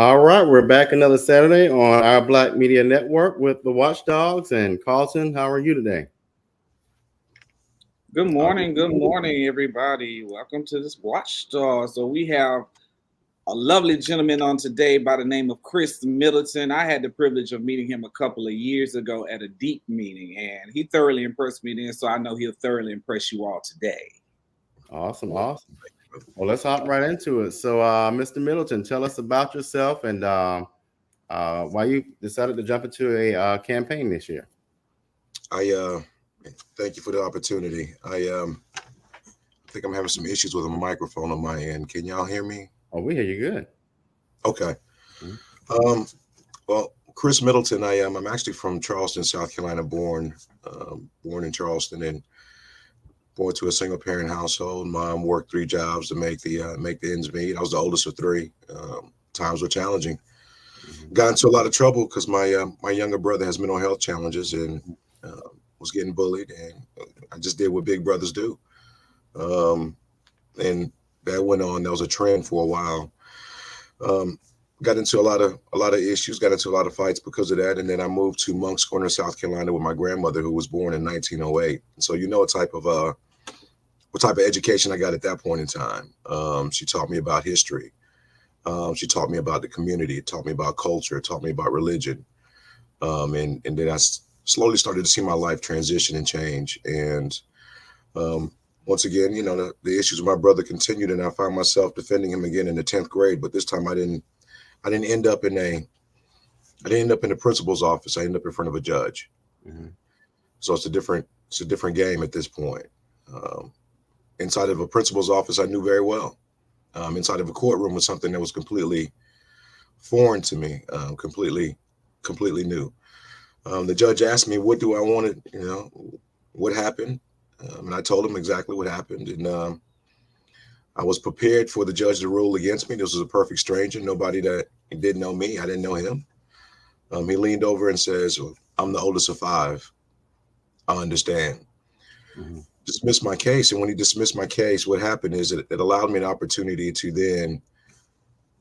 All right, we're back another Saturday on our Black Media Network with the Watchdogs and Carlton. How are you today? Good morning, everybody. Welcome to this Watch Star. So we have a lovely gentleman on today by the name of Chris Middleton. I had the privilege of meeting him a couple of years ago at a deep meeting, and he thoroughly impressed me then. So I know he'll thoroughly impress you all today. Awesome, awesome. Well, let's hop right into it. So, Mr. Middleton, tell us about yourself and why you decided to jump into a campaign this year. I thank you for the opportunity. I think I'm having some issues with a microphone on my end. Can y'all hear me? Oh, we hear you good. Okay. Mhm. Well, Chris Middleton. I'm actually from Charleston, South Carolina, born in Charleston, and born to a single parent household. Mom worked 3 jobs to make the ends meet. I was the oldest of three. Times were challenging. Mhm. Got into a lot of trouble because my younger brother has mental health challenges and uh, was getting bullied, and I just did what big brothers do. Um, and that went on. That was a trend for a while. Um, got into a lot of issues. Got into a lot of fights because of that. And then I moved to Moncks Corner, South Carolina, with my grandmother, who was born in 1908. So you know what type of education I got at that point in time. She taught me about history. She taught me about the community. Taught me about culture. Taught me about religion. And then slowly started to see my life transition and change. And um, once again, the issues with my brother continued, and I found myself defending him again in the 10th grade. But this time, I didn't end up in the principal's office. I ended up in front of a judge. Mhm. So it's a different game at this point. Um, Inside of a principal's office, I knew very well. Inside of a courtroom was something that was completely foreign to me, completely new. The judge asked me, "What do I want to, what happened?" And I told him exactly what happened, and I was prepared for the judge to rule against me. This was a perfect stranger, nobody that didn't know me. I didn't know him. He leaned over and says, "Well, I'm the oldest of five. I understand." Mhm. Dismissed my case, and when he dismissed my case, what happened is it allowed me an opportunity to then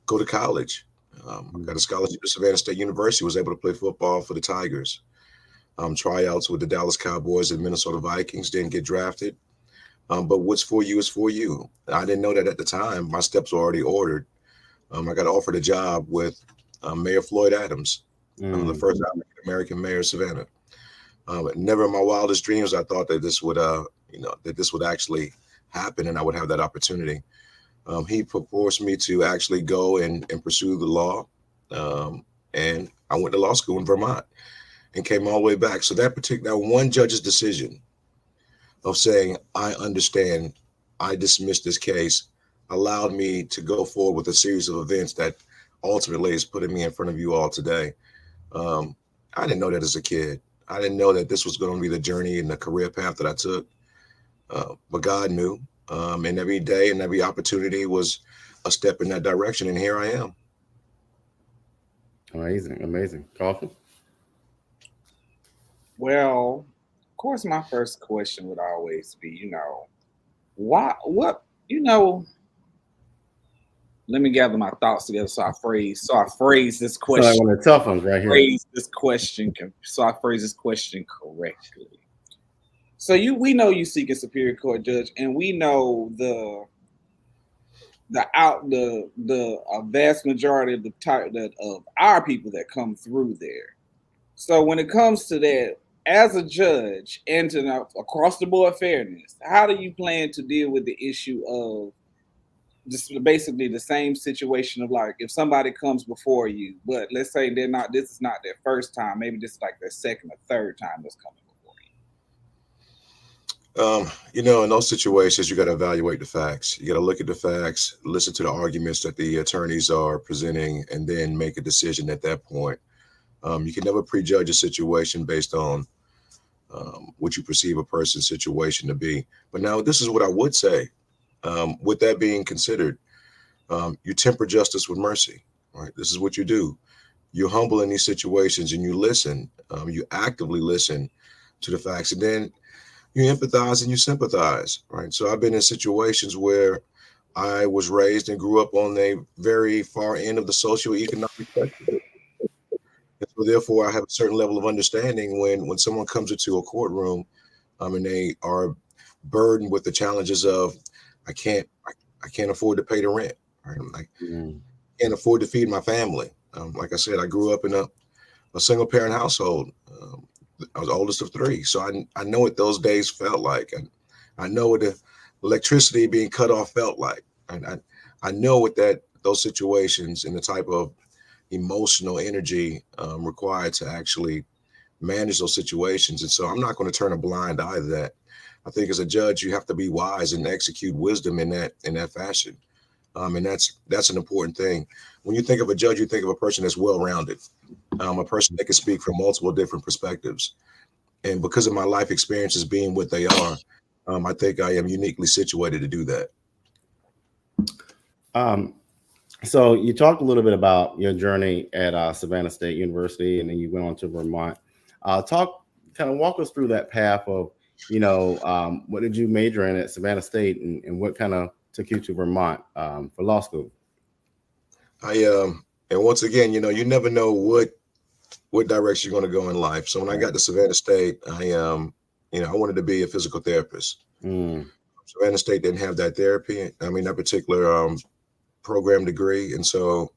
go to college. I got a Mhm. scholarship to Savannah State University. Was able to play football for the Tigers. Tryouts with the Dallas Cowboys and Minnesota Vikings. Didn't get drafted. But what's for you is for you. I didn't know that at the time. My steps were already ordered. I got offered a job with Mayor Floyd Adams, the Mm. first African American mayor of Savannah. Never in my wildest dreams I thought that this would actually happen, and I would have that opportunity. He proposed me to actually go and pursue the law, um, and I went to law school in Vermont and came all the way back. So that one judge's decision of saying, I understand, I dismissed this case, allowed me to go forward with a series of events that ultimately is putting me in front of you all today. Um, I didn't know that as a kid. I didn't know that this was going to be the journey and the career path that I took, but God knew. And every day and every opportunity was a step in that direction. And here I am. Amazing, amazing. Carlton? Well, of course, my first question would always be, why, what, you know, let me gather my thoughts together so I phrase this It's like question one of the tough ones right here. so I phrase this question correctly. So we know you seek a superior court judge, and we know the vast majority of the type that of our people that come through there. So when it comes to that, as a judge and to across the board fairness, how do you plan to deal with the issue of just basically the same situation of, like, if somebody comes before you, but let's say this is not their first time, maybe this is like their second or third time that's coming before In those situations, you got to evaluate the facts. You got to look at the facts, listen to the arguments that the attorneys are presenting, and then make a decision at that point. You can never prejudge a situation based on what you perceive a person's situation to be. But now, this is what I would say. With that being considered, you temper justice with mercy. Right? This is what you do. You're humble in these situations, and you listen. You actively listen to the facts, and then you empathize and you sympathize. Right. So I've been in situations where I was raised and grew up on a very far end of the socioeconomic spectrum. And so therefore I have a certain level of understanding when someone comes into a courtroom, and they are burdened with the challenges of I can't I can't afford to pay the rent. Right? I can't afford to feed my family. Like I said, I grew up in a single parent household. I was the oldest of three, so I know what those days felt like, and I know what the electricity being cut off felt like, and I know what those situations and the type of emotional energy required to actually manage those situations. And so I'm not going to turn a blind eye to that. I think as a judge, you have to be wise and execute wisdom in that fashion. And that's an important thing. When you think of a judge, you think of a person that's well-rounded, a person that can speak from multiple different perspectives. And because of my life experiences being what they are, I think I am uniquely situated to do that. So you talked a little bit about your journey at Savannah State University, and then you went on to Vermont. Walk us through that path of, what did you major in at Savannah State, and what kind of took you to Vermont for law school? And once again, you never know what direction you're going to go in life. So when I got to Savannah State, I wanted to be a physical therapist. Savannah State didn't have that that particular program degree. And so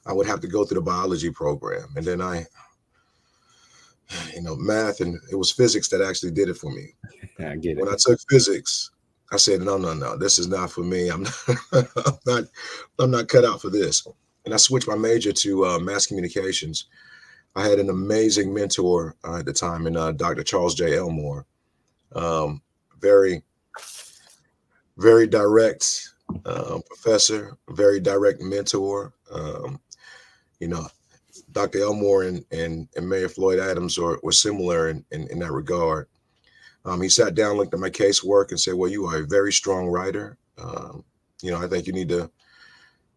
I would have to go through the biology program. And then math, and it was physics that actually did it for me. I get it. When I took physics, I said, no, this is not for me. I'm not cut out for this. And I switched my major to mass communications. I had an amazing mentor at the time in Dr. Charles J. Elmore. Very, very direct professor, very direct mentor. Dr. Elmore and Mayor Floyd Adams were similar in that regard. He sat down, looked at my casework, and said, well, you are a very strong writer. I think you need to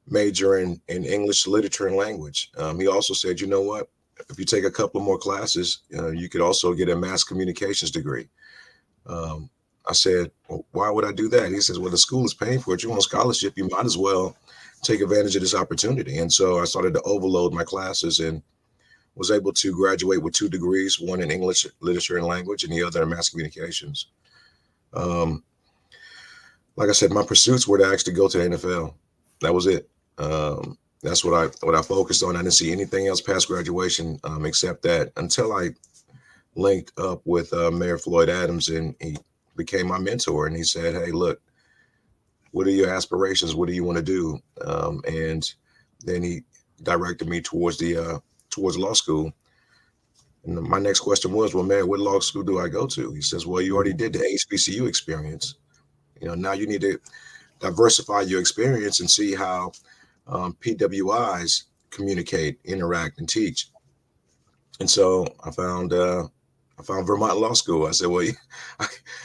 major in English literature and language. He also said, you know what? If you take a couple more classes, you could also get a mass communications degree. I said, well, why would I do that? He says, well, the school is paying for it. You're on scholarship. You might as well take advantage of this opportunity. And so I started to overload my classes and was able to graduate with 2 degrees, one in English literature and language and the other in mass communications. Like I said, my pursuits were to actually go to the NFL. That was it. That's what I focused on. I didn't see anything else past graduation except that, until I linked up with Mayor Floyd Adams, and he became my mentor. And he said, hey, look, what are your aspirations? What do you want to do? And then he directed me towards law school. And my next question was, well, Mayor, what law school do I go to? He says, well, you already did the HBCU experience. Now you need to diversify your experience and see how PWIs communicate, interact, and teach. And so I found Vermont Law School. I said, well,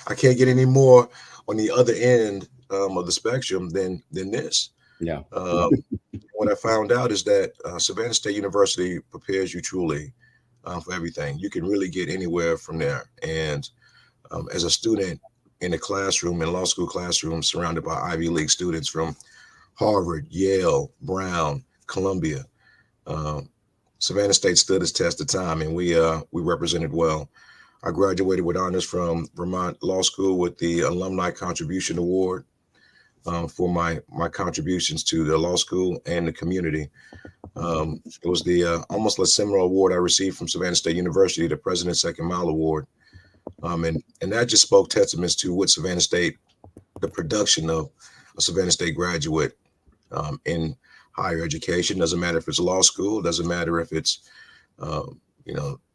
I can't get any more on the other end of the spectrum than this. Yeah. What I found out is that Savannah State University prepares you truly for everything. You can really get anywhere from there. And as a student in a classroom, in law school classroom, surrounded by Ivy League students from Harvard, Yale, Brown, Columbia, Savannah State stood its test of time, and we represented well. I graduated with honors from Vermont Law School with the Alumni Contribution Award for my contributions to the law school and the community. It was the almost a similar award I received from Savannah State University, the President's Second Mile Award. And that just spoke testaments to what Savannah State, the production of a Savannah State graduate in higher education. Doesn't matter if it's law school, doesn't matter if it's,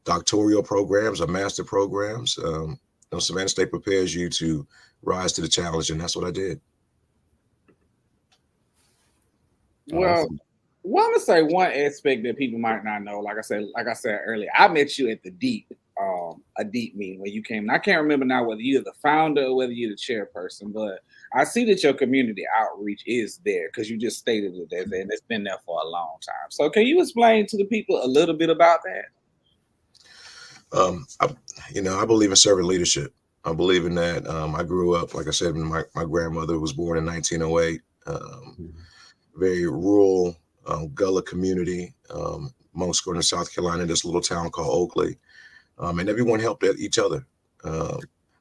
doctoral programs or master programs. Savannah State prepares you to rise to the challenge, and that's what I did. Well, Awesome. well, I'm gonna say one aspect that people might not know. Like I said earlier, I met you at the Deep, a Deep meeting when you came. And I can't remember now whether you're the founder or whether you're the chairperson, but I see that your community outreach is there because you just stated it there, and it's been there for a long time. So, can you explain to the people a little bit about that? I believe in servant leadership. I believe in that. I grew up, like I said, my grandmother was born in 1908. Mhm. very rural Gullah community, amongst going to South Carolina, this little town called Oakley, and everyone helped each other.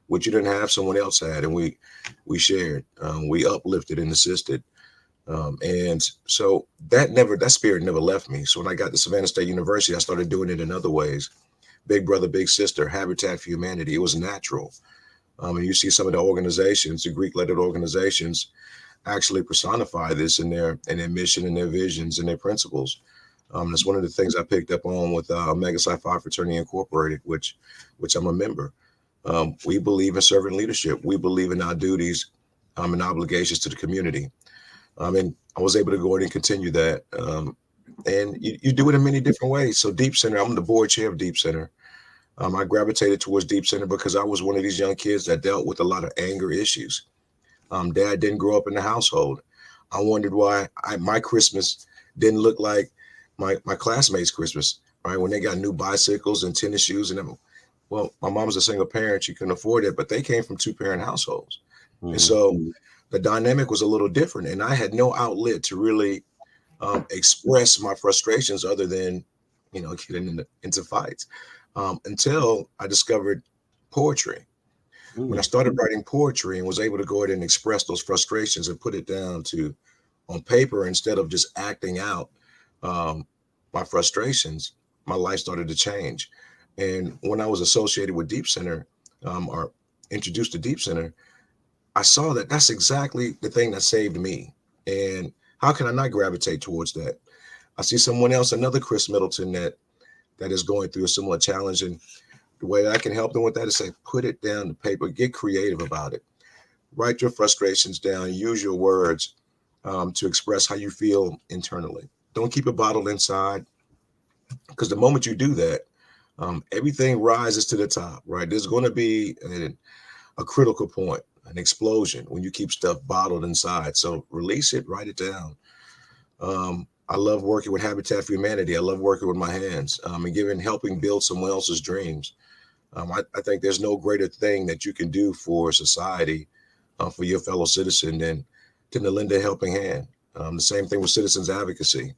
What you didn't have, someone else had, and we shared, we uplifted and assisted. And so that spirit never left me. So when I got to Savannah State University, I started doing it in other ways. Big brother, big sister, Habitat for Humanity. It was natural. And you see some of the organizations, the Greek lettered organizations, actually personify this in their mission and their visions and their principles. That's one of the things I picked up on with Omega Psi Phi Fraternity Incorporated, which I'm a member. We believe in servant leadership. We believe in our duties and obligations to the community. And I was able to go ahead and continue that. And you do it in many different ways. So Deep Center, I'm the board chair of Deep Center. I gravitated towards Deep Center because I was one of these young kids that dealt with a lot of anger issues. Dad didn't grow up in the household. I wondered why my Christmas didn't look like my classmates' Christmas, right? When they got new bicycles and tennis shoes and everything. Well, my mom was a single parent. She couldn't afford it, but they came from 2-parent households. And Mhm. so the dynamic was a little different. And I had no outlet to really express my frustrations other than, getting into fights until I discovered poetry. When I Mm. started writing poetry and was able to go ahead and express those frustrations and put it down to on paper instead of just acting out um, my frustrations, my life started to change. And when I was associated with Deep Center, or introduced to Deep Center, I saw that that's exactly the thing that saved me. And how can I not gravitate towards that? I see someone else, another Chris Middleton, that is going through a similar challenge, and the way I can help them with that is say, put it down to paper, get creative about it, write your frustrations down, use your words to express how you feel internally. Don't keep it bottled inside, because the moment you do that, everything rises to the top, right? There's going to be a critical point, an explosion when you keep stuff bottled inside. So release it, write it down. I love working with Habitat for Humanity. I love working with my hands and helping build someone else's dreams. I think there's no greater thing that you can do for society, for your fellow citizen, than to lend a helping hand. The same thing with citizens advocacy.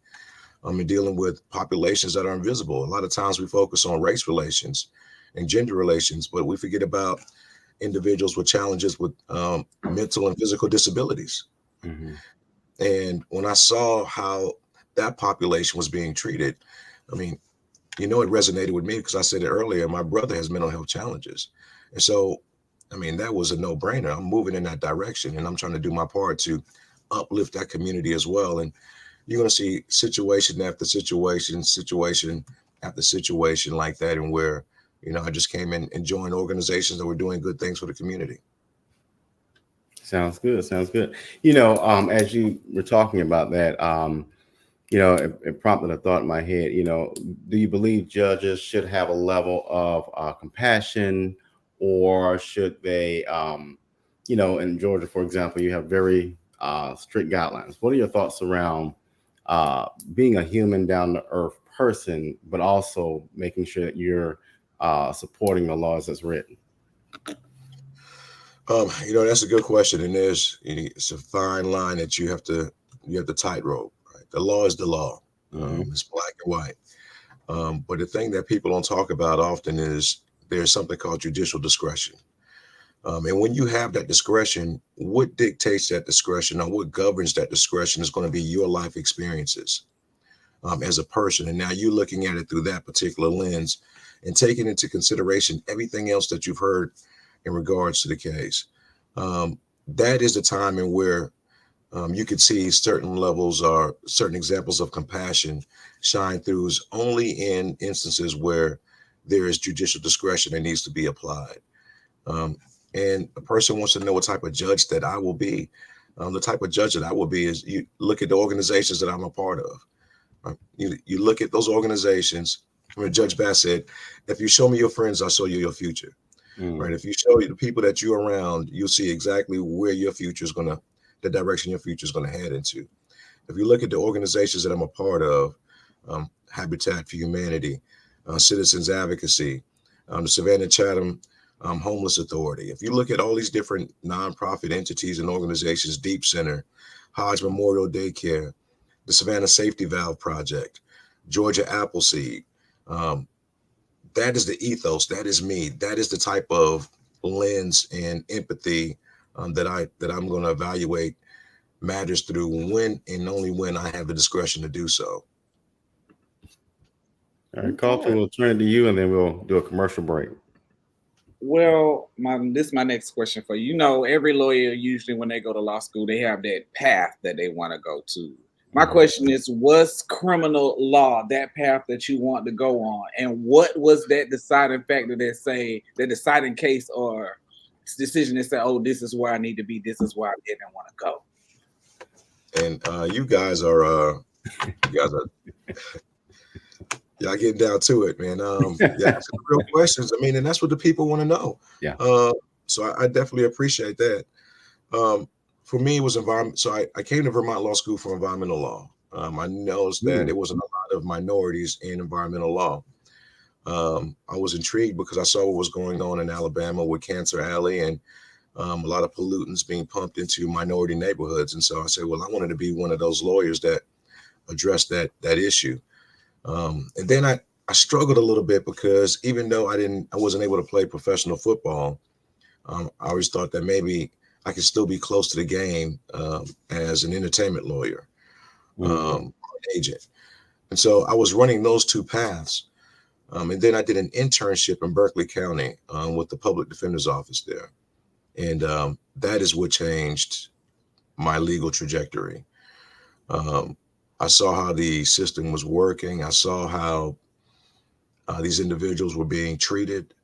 And dealing with populations that are invisible. A lot of times we focus on race relations and gender relations, but we forget about individuals with challenges with mental and physical disabilities. Mhm. And when I saw how that population was being treated, I mean, it resonated with me because I said it earlier, my brother has mental health challenges. And so, I mean, that was a no brainer. I'm moving in that direction and I'm trying to do my part to uplift that community as well. And you're going to see situation after situation after situation like that. And where, I just came in and joined organizations that were doing good things for the community. Sounds good. Sounds good. As you were talking about that, it prompted a thought in my head. Do you believe judges should have a level of compassion, or should they, in Georgia, for example, you have very strict guidelines. What are your thoughts around being a human, down to earth person, but also making sure that you're supporting the laws that's written? That's a good question, and it's a fine line that you have to tightrope. Right, the law is the law. Hmm. It's black and white. But the thing that people don't talk about often is there's something called judicial discretion. And when you have that discretion, what dictates that discretion or what governs that discretion is going to be your life experiences as a person. And now you're looking at it through that particular lens and taking into consideration everything else that you've heard in regards to the case. That is the time in where you could see certain levels or certain examples of compassion shine through is only in instances where there is judicial discretion that needs to be applied. Um, and a person wants to know what type of judge that I will be. The type of judge that I will be is you look at the organizations that I'm a part of. Right? You look at those organizations. When Judge Bass said, if you show me your friends, I'll show you your future. Right? Mm. If you show you the people that you're around, you'll see exactly where your future is going to, the direction your future is going to head into. If you look at the organizations that I'm a part of, Habitat for Humanity, Citizens Advocacy, the Savannah Chatham Homeless Authority. If you look at all these different nonprofit entities and organizations, Deep Center, Hodge Memorial Daycare, the Savannah Safety Valve Project, Georgia Appleseed, that is the ethos. That is me. That is the type of lens and empathy that I'm going to evaluate matters through when and only when I have the discretion to do so. All right, Carlton, we'll turn it to you, and then we'll do a commercial break. Well, this is my next question for you. You know, every lawyer usually when they go to law school, they have that path that they want to go to. My question is, what's criminal law, that path that you want to go on? And what was that deciding factor that say, the deciding case or decision that said, oh, this is where I need to be, this is where I didn't want to go? And you guys are y'all getting down to it, man. Yeah, real questions. I mean, and that's what the people want to know. Yeah. So I definitely appreciate that. For me, it was environment. So I came to Vermont Law School for environmental law. I noticed that there wasn't a lot of minorities in environmental law. I was intrigued because I saw what was going on in Alabama with Cancer Alley and a lot of pollutants being pumped into minority neighborhoods. And so I said, well, I wanted to be one of those lawyers that addressed that issue. And then I struggled a little bit because even though I wasn't able to play professional football, I always thought that maybe I could still be close to the game as an entertainment lawyer, an agent. And so I was running those two paths. And then I did an internship in Berkeley County with the public defender's office there. And that is what changed my legal trajectory. I saw how the system was working. I saw how these individuals were being treated,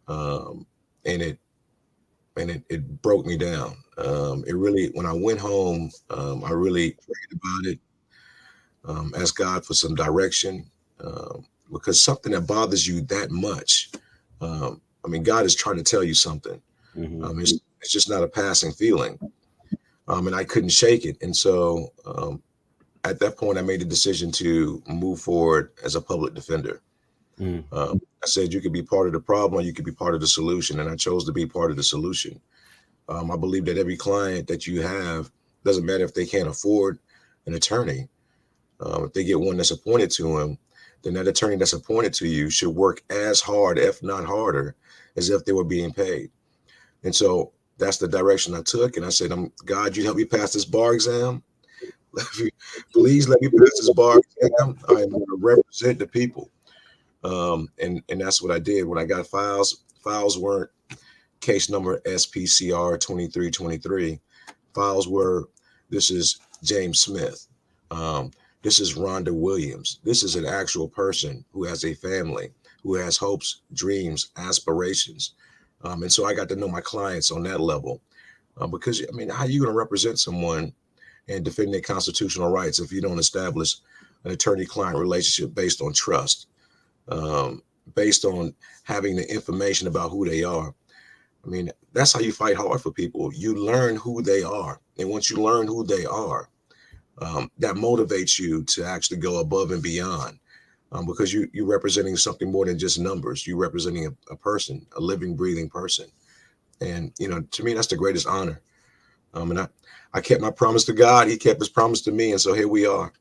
and it broke me down. It really, when I went home, I really prayed about it, asked God for some direction, because something that bothers you that much, I mean, God is trying to tell you something. It's just not a passing feeling, and I couldn't shake it. And so at that point, I made the decision to move forward as a public defender. I said, you could be part of the problem or you could be part of the solution. And I chose to be part of the solution. I believe that every client that you have, doesn't matter if they can't afford an attorney. If they get one that's appointed to them, then that attorney that's appointed to you should work as hard, if not harder, as if they were being paid. And so that's the direction I took. And I said, God, you help me pass this bar exam. Please let me pass this bar exam. I am going to represent the people. And that's what I did. When I got files weren't case number SPCR 2323. Files were, this is James Smith. This is Rhonda Williams. This is an actual person who has a family, who has hopes, dreams, aspirations. And so I got to know my clients on that level. Because, I mean, how are you going to represent someone and defend their constitutional rights if you don't establish an attorney-client relationship based on trust, based on having the information about who they are? I mean, that's how you fight hard for people. You learn who they are. And once you learn who they are, that motivates you to actually go above and beyond, because you're representing something more than just numbers. You're representing a person, a living, breathing person. And, you know, to me, that's the greatest honor. And I kept my promise to God. He kept his promise to me. And so here we are.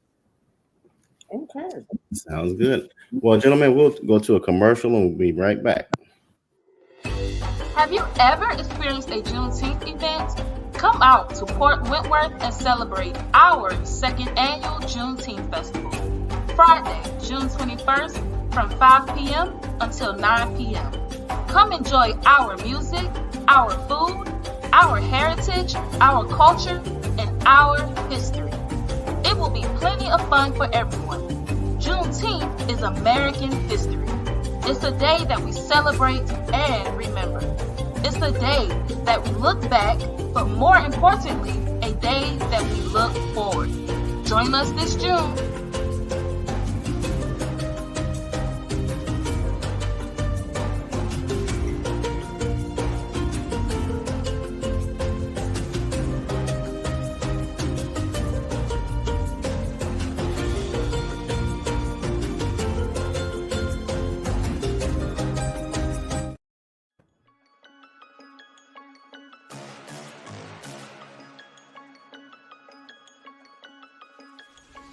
Okay. Sounds good. Well, gentlemen, we'll go to a commercial and we'll be right back. Have you ever experienced a Juneteenth event? Come out to Port Wentworth and celebrate our second annual Juneteenth Festival. Friday, June 21st from 5 p.m. until 9 p.m. Come enjoy our music, our food, our heritage, our culture, and our history. It will be plenty of fun for everyone. Juneteenth is American history. It's a day that we celebrate and remember. It's a day that we look back, but more importantly, a day that we look forward. Join us this June.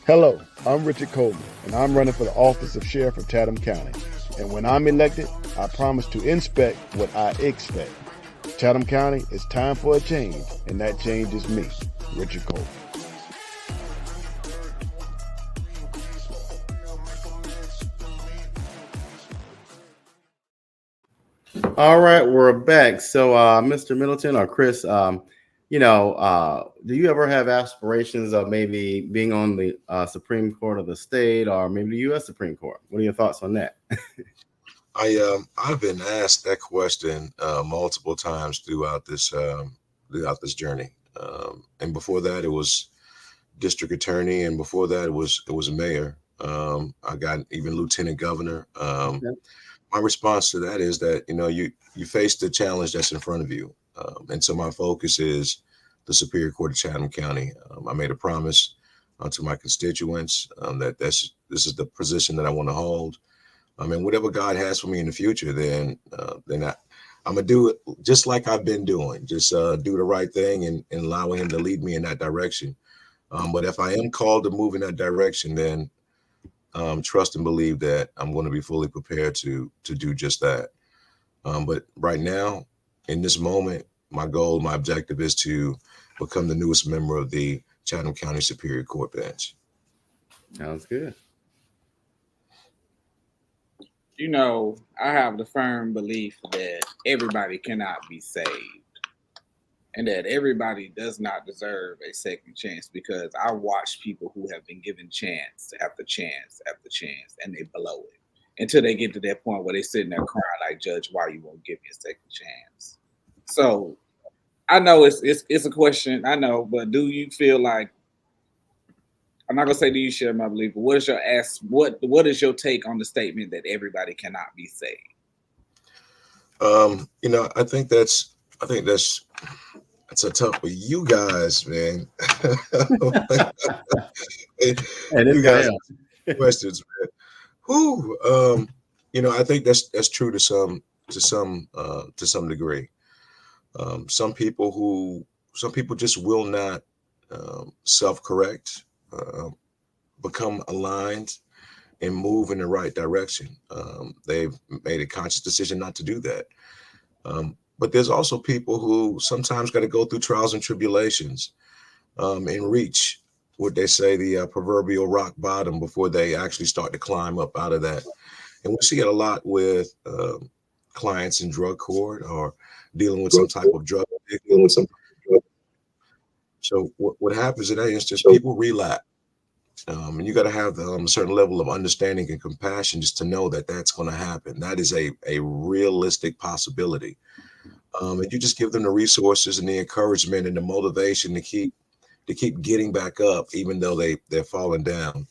Hello, I'm Richard Coleman, and I'm running for the office of Sheriff of Chatham County. And when I'm elected, I promise to inspect what I expect. Chatham County, it's time for a change, and that change is me, Richard Coleman. All right, we're back. So, Mr. Middleton or Chris, do you ever have aspirations of maybe being on the Supreme Court of the state or maybe the U.S. Supreme Court? What are your thoughts on that? I've been asked that question multiple times throughout this journey, and before that it was district attorney, and before that it was mayor. I got even lieutenant governor. Okay. My response to that is that you face the challenge that's in front of you, and so my focus is the Superior Court of Chatham County. I made a promise to my constituents that this is the position that I want to hold. And whatever God has for me in the future, then I'm gonna do it just like I've been doing. Just do the right thing and allowing Him to lead me in that direction. But if I am called to move in that direction, then trust and believe that I'm going to be fully prepared to do just that. But right now, in this moment, my goal, my objective is to become the newest member of the Chatham County Superior Court bench. Sounds good. I have the firm belief that everybody cannot be saved and that everybody does not deserve a second chance, because I watch people who have been given chance after chance after chance and they blow it until they get to that point where they sitting there crying like, Judge, why you won't give me a second chance? So I know it's a question, I know, but do you feel like, I'm not gonna say do you share my belief, but what is your take on the statement that everybody cannot be saved? I think that's a tough for you guys, man. And this You guy guys have questions, man. I think that's true to some degree. Some people just will not self-correct, become aligned, and move in the right direction. They've made a conscious decision not to do that. But there's also people who sometimes got to go through trials and tribulations and reach what they say the proverbial rock bottom before they actually start to climb up out of that. And we see it a lot with clients in drug court or dealing with some type of drug addiction. So what happens in that instance, people relapse. And you got to have a certain level of understanding and compassion just to know that that's going to happen. That is a realistic possibility. And you just give them the resources and the encouragement and the motivation to keep getting back up, even though they're falling down.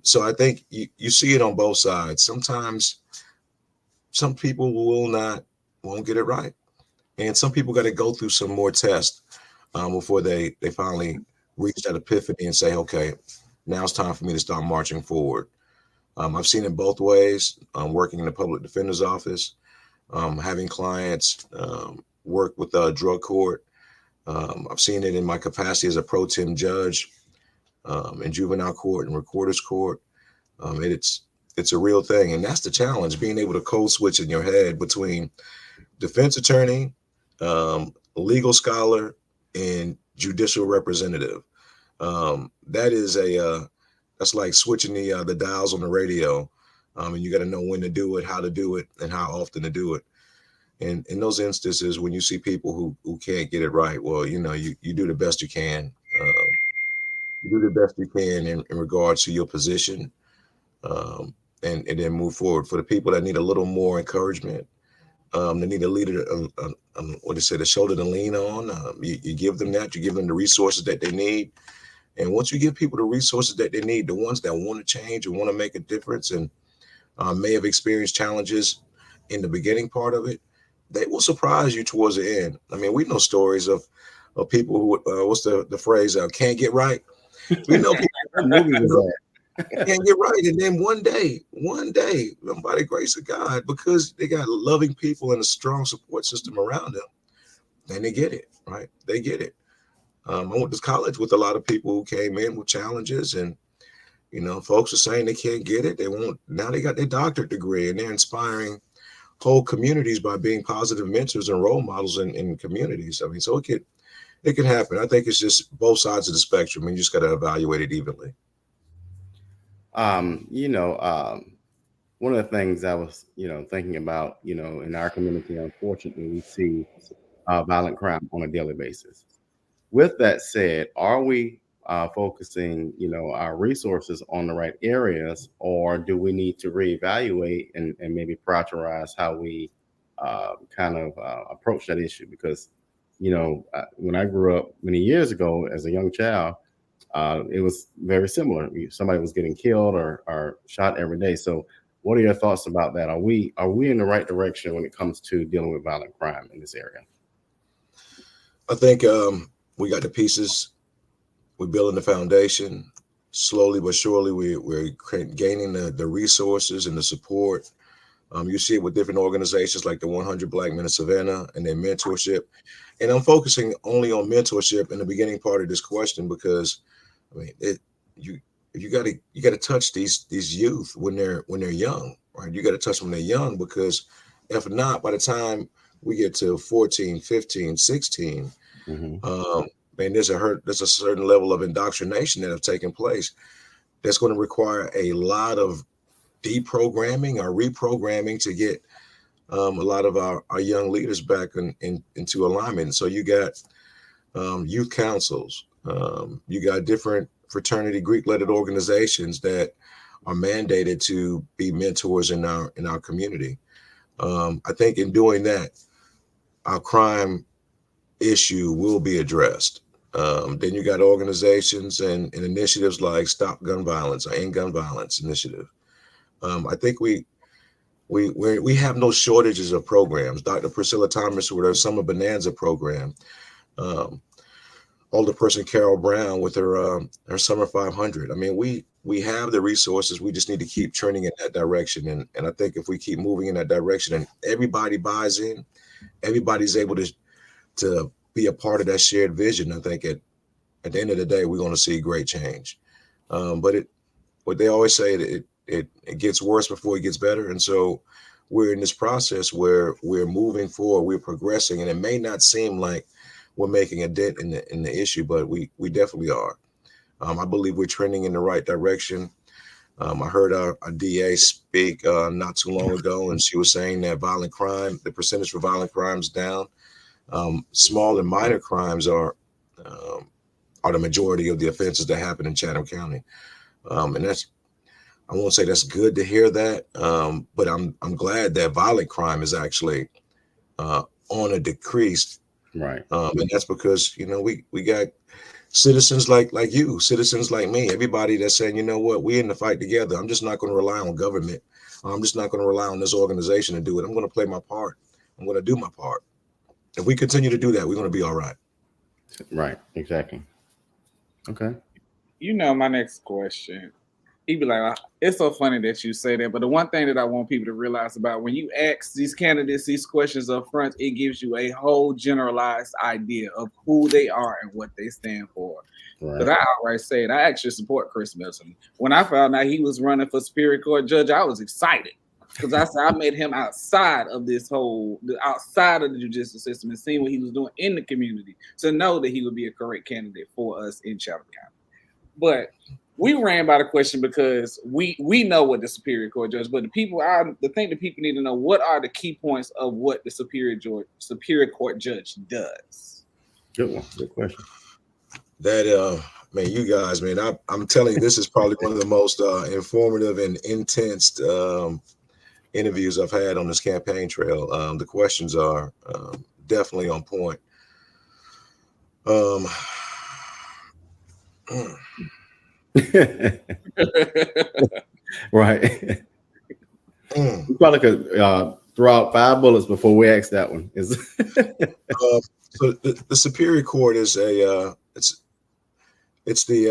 So I think you see it on both sides. Sometimes some people won't get it right, and some people got to go through some more tests before they finally reach that epiphany and say, okay, now it's time for me to start marching forward. I've seen it both ways. Working in the public defender's office, having clients work with the drug court. I've seen it in my capacity as a pro tem judge in juvenile court and recorder's court. It's a real thing, and that's the challenge: being able to code switch in your head between defense attorney, legal scholar, and judicial representative. That's like switching the dials on the radio, and you got to know when to do it, how to do it, and how often to do it. And in those instances, when you see people who can't get it right, well, you do the best you can. You do the best you can in regards to your position, and then move forward. For the people that need a little more encouragement, they need a leader, a shoulder to lean on. You give them that. You give them the resources that they need. And once you give people the resources that they need, the ones that want to change and want to make a difference and may have experienced challenges in the beginning part of it, they will surprise you towards the end. I mean, we know stories of people who, what's the phrase, can't get right. We know people can't get right. And then one day, by the grace of God, because they got loving people and a strong support system around them, then they get it, right? They get it. I went to college with a lot of people who came in with challenges, and You know, folks are saying they can't get it. They won't. Now they got their doctorate degree and they're inspiring whole communities by being positive mentors and role models in communities. I mean, so it could happen. I think it's just both sides of the spectrum, and you just got to evaluate it evenly. You know, one of the things I was, thinking about, in our community, unfortunately, we see violent crime on a daily basis. With that said, are we focusing, our resources on the right areas, or do we need to reevaluate and maybe prioritize how we kind of approach that issue? Because, when I grew up many years ago as a young child, it was very similar. Somebody was getting killed or shot every day. So, what are your thoughts about that? Are we in the right direction when it comes to dealing with violent crime in this area? I think we got the pieces. We're building the foundation. Slowly but surely, we're gaining the resources and the support. You see it with different organizations like the 100 Black Men of Savannah and their mentorship. And I'm focusing only on mentorship in the beginning part of this question because, I mean, you got to touch these youth when they're young, right? You got to touch them when they're young, because if not, by the time we get to 14, 15, 16, man, there's a certain level of indoctrination that have taken place that's going to require a lot of deprogramming or reprogramming to get a lot of our young leaders back into alignment. So you got youth councils, you got different fraternity Greek-lettered organizations that are mandated to be mentors in our community. I think in doing that, our crime issue will be addressed. Then you got organizations and initiatives like Stop Gun Violence or End Gun Violence Initiative. I think we have no shortages of programs. Dr. Priscilla Thomas with her Summer Bonanza program, Alderperson Carol Brown with her Summer 500. I mean, we have the resources. We just need to keep turning in that direction. And I think if we keep moving in that direction and everybody buys in, everybody's able to be a part of that shared vision, I think at the end of the day, we're going to see great change. But what they always say, it gets worse before it gets better. And so we're in this process where we're moving forward, we're progressing, and it may not seem like we're making a dent in the issue, but we definitely are. I believe we're trending in the right direction. I heard our DA speak not too long ago, and she was saying that violent crime, the percentage for violent crimes down. Small and minor crimes are the majority of the offenses that happen in Chatham County. And I won't say that's good to hear that, but I'm glad that violent crime is actually on a decrease. Right. And that's because, we got citizens like you, citizens like me, everybody that's saying, you know what, we're in the fight together. I'm just not going to rely on government. I'm just not going to rely on this organization to do it. I'm going to play my part. I'm going to do my part. If we continue to do that, we're going to be all right. Right. Exactly. Okay. My next question, he'd be like, it's so funny that you say that. But the one thing that I want people to realize about when you ask these candidates these questions up front, it gives you a whole generalized idea of who they are and what they stand for. Because I outright said I actually support Chris Middleton. When I found out he was running for Superior Court judge, I was excited. Because I said I made him outside of outside of the judicial system and seeing what he was doing in the community to know that he would be a correct candidate for us in Chatham County. But we ran by the question because we know what the Superior Court judge, but the thing that people need to know, what are the key points of what the Superior Court judge does? Good one. Good question. That man, you guys, man, I'm telling you, this is probably one of the most informative and intense interviews I've had on this campaign trail. The questions are definitely on point. Right. We probably could throw out 5 bullets before we ask that one. So the Superior Court is it's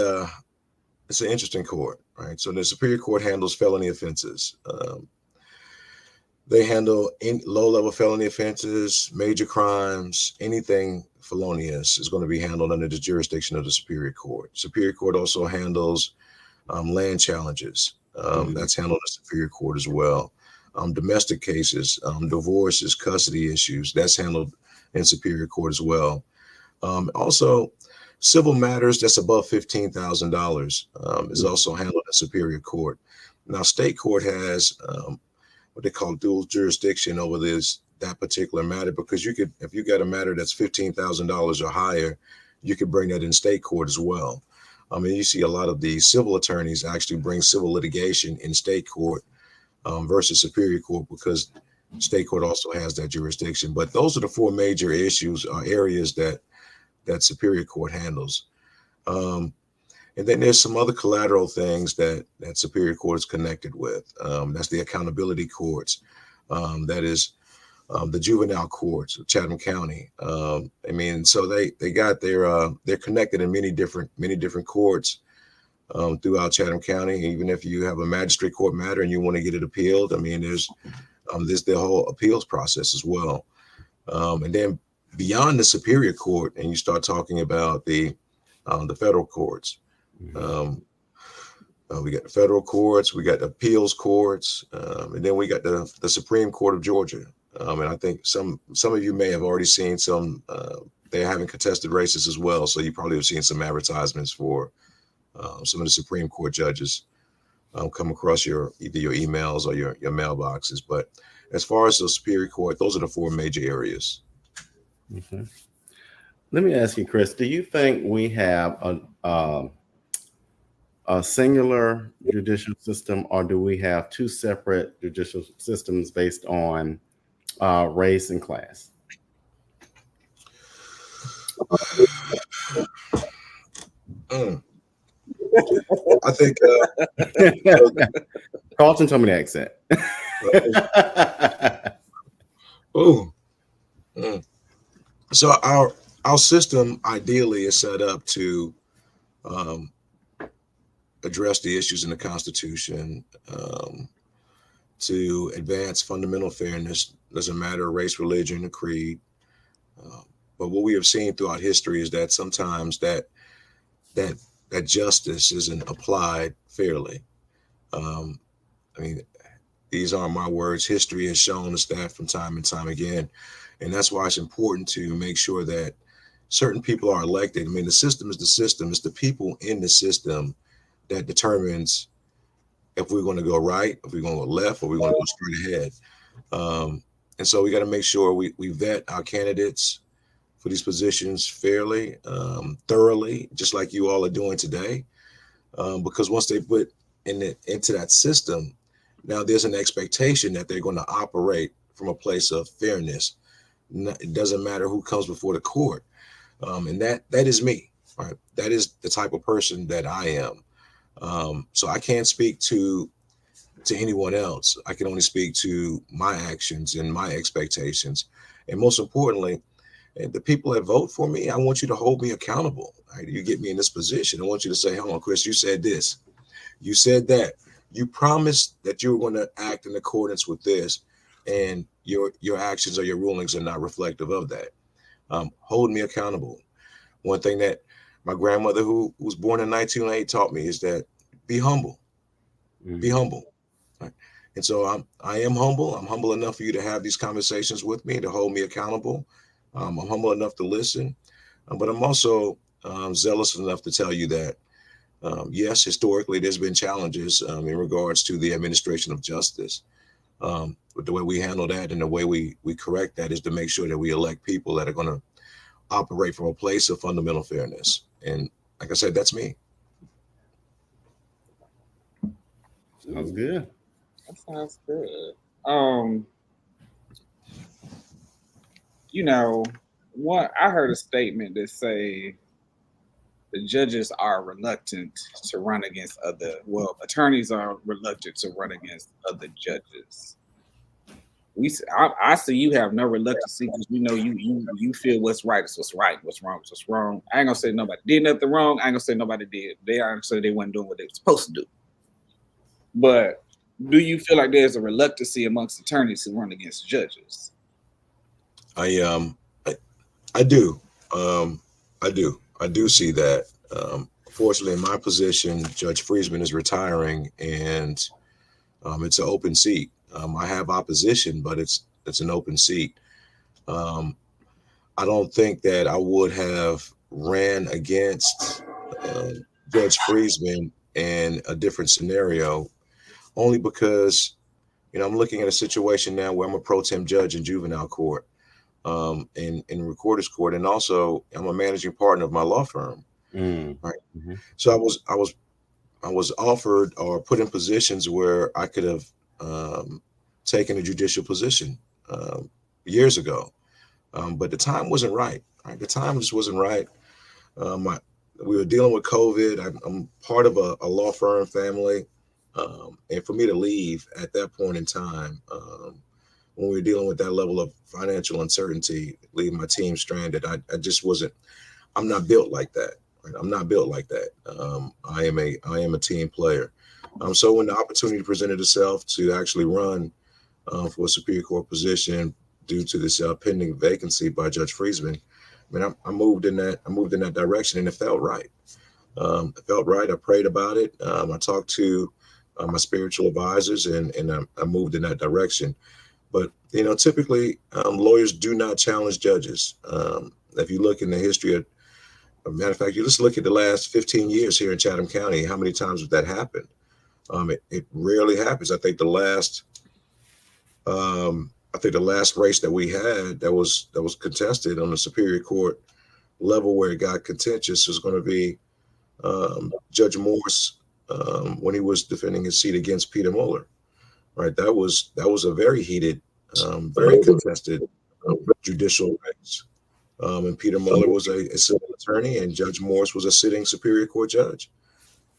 an interesting court, right? So the Superior Court handles felony offenses. They handle low-level felony offenses, major crimes, anything felonious is going to be handled under the jurisdiction of the Superior Court. Superior Court also handles land challenges. That's handled in Superior Court as well. Domestic cases, divorces, custody issues, that's handled in Superior Court as well. Also, civil matters that's above $15,000 is also handled in Superior Court. Now, state court has what they call dual jurisdiction over that particular matter, because if you got a matter that's $15,000 or higher, you could bring that in state court as well. I mean, you see a lot of the civil attorneys actually bring civil litigation in state court versus Superior Court, because state court also has that jurisdiction. But those are the four major issues or areas that Superior Court handles. And then there's some other collateral things that Superior Court is connected with. That's the accountability courts. That is the juvenile courts of Chatham County. I mean, so they got they're connected in many different courts throughout Chatham County. Even if you have a magistrate court matter and you want to get it appealed, I mean, there's the whole appeals process as well. And then beyond the Superior Court, and you start talking about the federal courts. We got the federal courts, we got the appeals courts, and then we got the Supreme Court of Georgia. And I think some of you may have already seen some. They're having contested races as well, so you probably have seen some advertisements for some of the Supreme Court judges come across either your emails or your mailboxes. But as far as the Superior Court, those are the four major areas. Okay. Let me ask you, Chris, do you think we have a singular judicial system, or do we have two separate judicial systems based on race and class? I think Carlton told me the accent. So our system ideally is set up to address the issues in the Constitution, to advance fundamental fairness. Doesn't matter race, religion, or creed. But what we have seen throughout history is that sometimes that justice isn't applied fairly. I mean, these aren't my words. History has shown us that from time and time again. And that's why it's important to make sure that certain people are elected. I mean, the system is the system. It's the people in the system that determines if we're going to go right, if we're going to go left, or we're going to go straight ahead. And so we got to make sure we vet our candidates for these positions fairly, thoroughly, just like you all are doing today. Because once they put into that system, now there's an expectation that they're going to operate from a place of fairness. It doesn't matter who comes before the court. And that is me, right? That is the type of person that I am. So I can't speak to anyone else. I can only speak to my actions and my expectations. And most importantly, the people that vote for me, I want you to hold me accountable. Right? You get me in this position. I want you to say, hold on, Chris, you said this. You said that. You promised that you were going to act in accordance with this, and your actions or your rulings are not reflective of that. Hold me accountable. One thing that my grandmother, who was born in 1908, taught me is that be humble. Be humble. Right? And so I am humble. I'm humble enough for you to have these conversations with me, to hold me accountable. I'm humble enough to listen, but I'm also zealous enough to tell you that, yes, historically, there's been challenges in regards to the administration of justice. But the way we handle that and the way we correct that is to make sure that we elect people that are going to operate from a place of fundamental fairness. And like I said, that's me. Sounds good. That sounds good. You know, I heard a statement that say the judges are reluctant to run against attorneys are reluctant to run against other judges. I see you have no reluctancy because we know you feel what's right is what's right, what's wrong is what's wrong. I ain't gonna say nobody did nothing wrong. I ain't gonna say nobody did. They aren't saying they weren't doing what they were supposed to do. But do you feel like there's a reluctancy amongst attorneys who run against judges? I do. I do see that fortunately, in my position, Judge Friesman is retiring, and it's an open seat. I have opposition, but it's an open seat. Um, I don't think that I would have ran against uh, Judge Friesman in a different scenario, only because I'm looking at a situation now where I'm a pro tem judge in juvenile court, in recorder's court, and also I'm a managing partner of my law firm. Mm. Right. Mhm. So I was offered or put in positions where I could have taken a judicial position years ago, but the time wasn't right. Right, the time just wasn't right. My We were dealing with COVID. I'm part of a law firm family, and for me to leave at that point in time, when we were dealing with that level of financial uncertainty, leave my team stranded, I just wasn't. I'm not built like that. Right? I'm not built like that. I am a team player. So when the opportunity presented itself to actually run for a Superior Court position due to this pending vacancy by Judge Friesman, I mean, I moved in that. I moved in that direction, and it felt right. It felt right. I prayed about it. I talked to my spiritual advisors, and I moved in that direction. But typically, lawyers do not challenge judges. If you look in the history of, a matter of fact, you just look at the last 15 years here in Chatham County, how many times has that happened? It rarely happens. I think the last race that we had that was contested on the Superior Court level where it got contentious was going to be Judge Morse when he was defending his seat against Peter Mueller. Right, that was a very heated, very contested judicial race. And Peter Mueller was a civil attorney, and Judge Morse was a sitting Superior Court judge.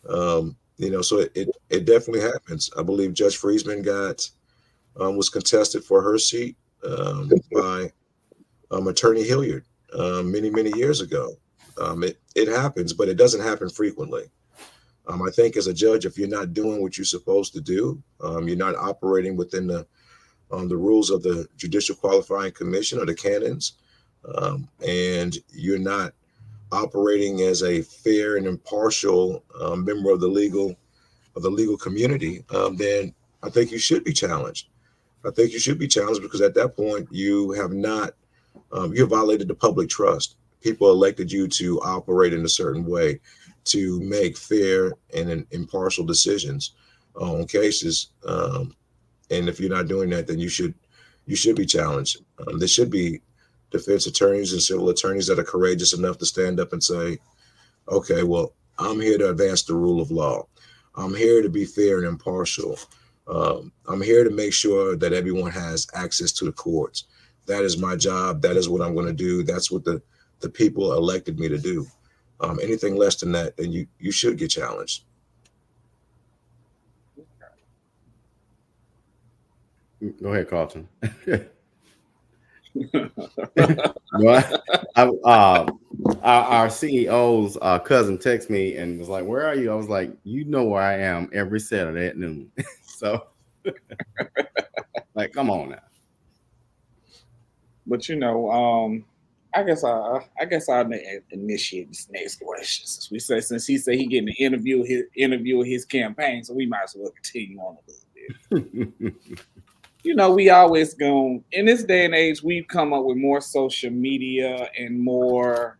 So it definitely happens. I believe Judge Friesman was contested for her seat by Attorney Hilliard many years ago. It happens, but it doesn't happen frequently. I think as a judge, if you're not doing what you're supposed to do, you're not operating within the rules of the Judicial Qualifying Commission or the canons, and you're not operating as a fair and impartial member of the legal community, then I think you should be challenged. I think you should be challenged because at that point you have not you have violated the public trust. People elected you to operate in a certain way, to make fair and impartial decisions on cases. And if you're not doing that, then you should be challenged. There should be defense attorneys and civil attorneys that are courageous enough to stand up and say, okay, well, I'm here to advance the rule of law. I'm here to be fair and impartial. I'm here to make sure that everyone has access to the courts. That is my job. That is what I'm going to do. That's what the people elected me to do. Anything less than that, then you should get challenged. Go ahead, Carlton. Our CEO's cousin texted me and was like, "Where are you?" I was like, "You know where I am every Saturday at noon." So, like, come on now. But I guess I'll initiate this next question. Since he said he getting an interview with his campaign, so we might as well continue on a little bit. We always go in this day and age. We've come up with more social media and more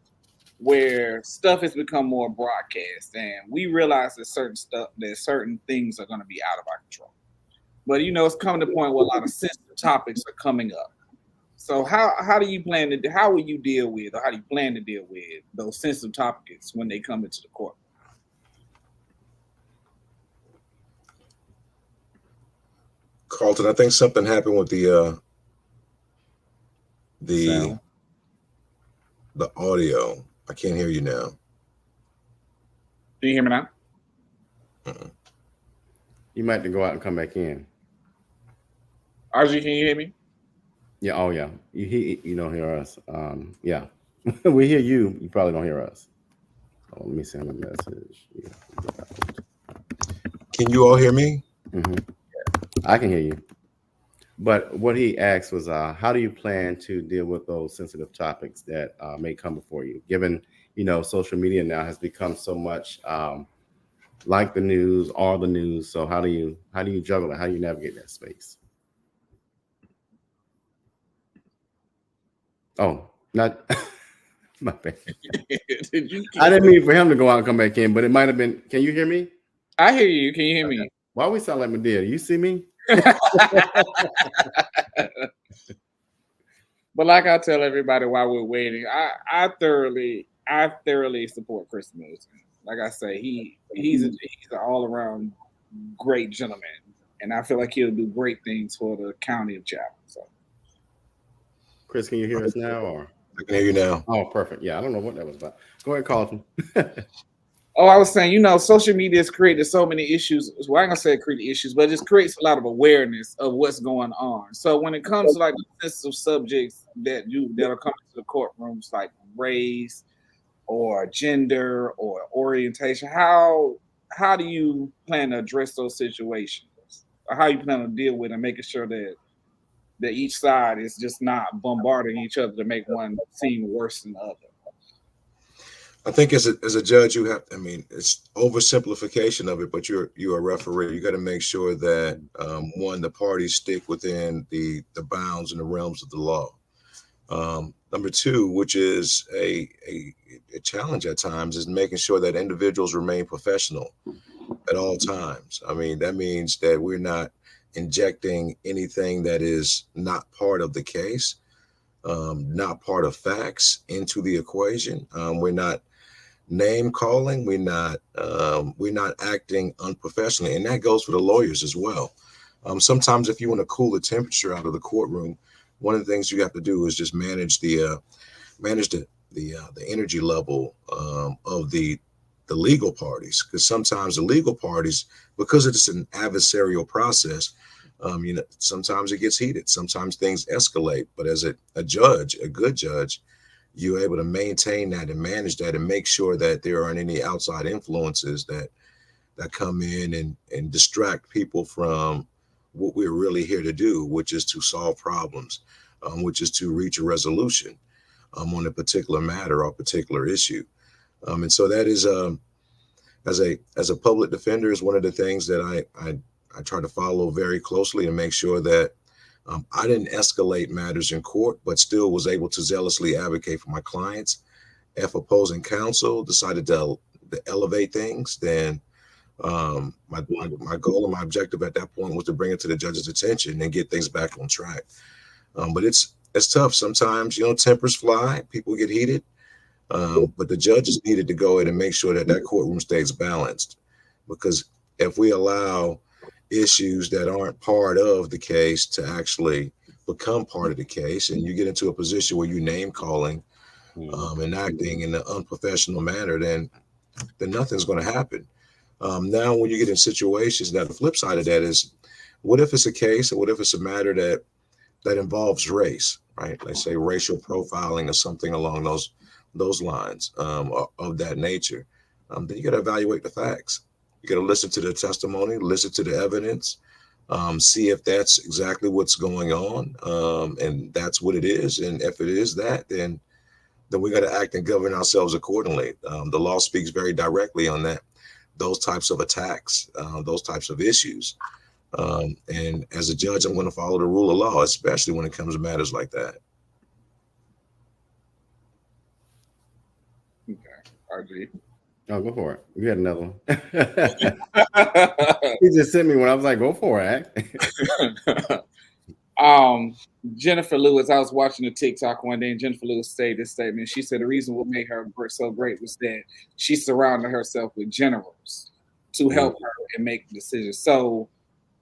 where stuff has become more broadcast, and we realize that certain things are going to be out of our control. But it's coming to the point where a lot of sensitive topics are coming up. So how do you plan to? How will you deal with, or how do you plan to deal with those sensitive topics when they come into the court? Carlton, I think something happened with the audio. I can't hear you now. Can you hear me now? You might have to go out and come back in. RG, can you hear me? Yeah. Oh, yeah. You don't hear us. Yeah. We hear you. You probably don't hear us. Oh, let me send a message. Can you all hear me? Mm-hmm. I can hear you. But what he asked was, how do you plan to deal with those sensitive topics that may come before you, given social media now has become so much like the news, all the news. So how do you juggle it? How do you navigate that space? Oh, not my bad. I didn't mean for him to go out and come back in, but it might have been. Can you hear me? I hear you. Can you hear me? Why we sound like Medea? You see me? But like I tell everybody while we're waiting, I thoroughly support Chris Middleton. Like I say, he's an all around great gentleman, and I feel like he'll do great things for the county of Chapel. So, Chris, can you hear us now? Or I can hear you now. oh, perfect. Yeah, I don't know what that was about. Go ahead, Carlton. oh, I was saying, social media has created so many issues. Well, I'm gonna say it created issues, but it just creates a lot of awareness of what's going on. So when it comes to like the sensitive subjects that are coming to the courtrooms, like race or gender or orientation, how do you plan to address those situations, or how you plan to deal with and making sure that each side is just not bombarding each other to make one seem worse than the other? I think as a judge, you have. I mean, it's oversimplification of it, but you're a referee. You got to make sure that one, the parties stick within the bounds and the realms of the law. Number two, which is a challenge at times, is making sure that individuals remain professional at all times. I mean, that means that we're not injecting anything that is not part of the case, not part of facts into the equation. We're not name calling. We're not acting unprofessionally, and that goes for the lawyers as well. Sometimes, if you want to cool the temperature out of the courtroom, one of the things you have to do is just manage the energy level of the legal parties, because sometimes the legal parties, because it's an adversarial process, sometimes it gets heated, sometimes things escalate. But as a judge, a good judge, you're able to maintain that and manage that and make sure that there aren't any outside influences that come in and distract people from what we're really here to do, which is to solve problems, which is to reach a resolution on a particular matter or particular issue. And so that is, as a public defender, is one of the things that I try to follow very closely and make sure that I didn't escalate matters in court, but still was able to zealously advocate for my clients. If opposing counsel decided to elevate things, then my goal and my objective at that point was to bring it to the judge's attention and get things back on track. But it's tough. Sometimes, tempers fly, people get heated, but the judges needed to go in and make sure that courtroom stays balanced, because if we allow issues that aren't part of the case to actually become part of the case, and you get into a position where you name calling and acting in an unprofessional manner, then nothing's going to happen. Now, when you get in situations, now the flip side of that is, what if it's a case, or what if it's a matter that involves race, right? Let's say racial profiling or something along those lines of that nature. Then you got to evaluate the facts. You got to listen to the testimony, listen to the evidence, see if that's exactly what's going on, and that's what it is. And if it is that, then we got to act and govern ourselves accordingly. The law speaks very directly on that, those types of attacks, those types of issues. And as a judge, I'm going to follow the rule of law, especially when it comes to matters like that. Okay, RG. Oh, go for it. You had another one. He just sent me one. I was like, go for it. Jennifer Lewis, I was watching a TikTok one day, and Jennifer Lewis said this statement. She said the reason what made her so great was that she surrounded herself with generals to help her and make decisions. So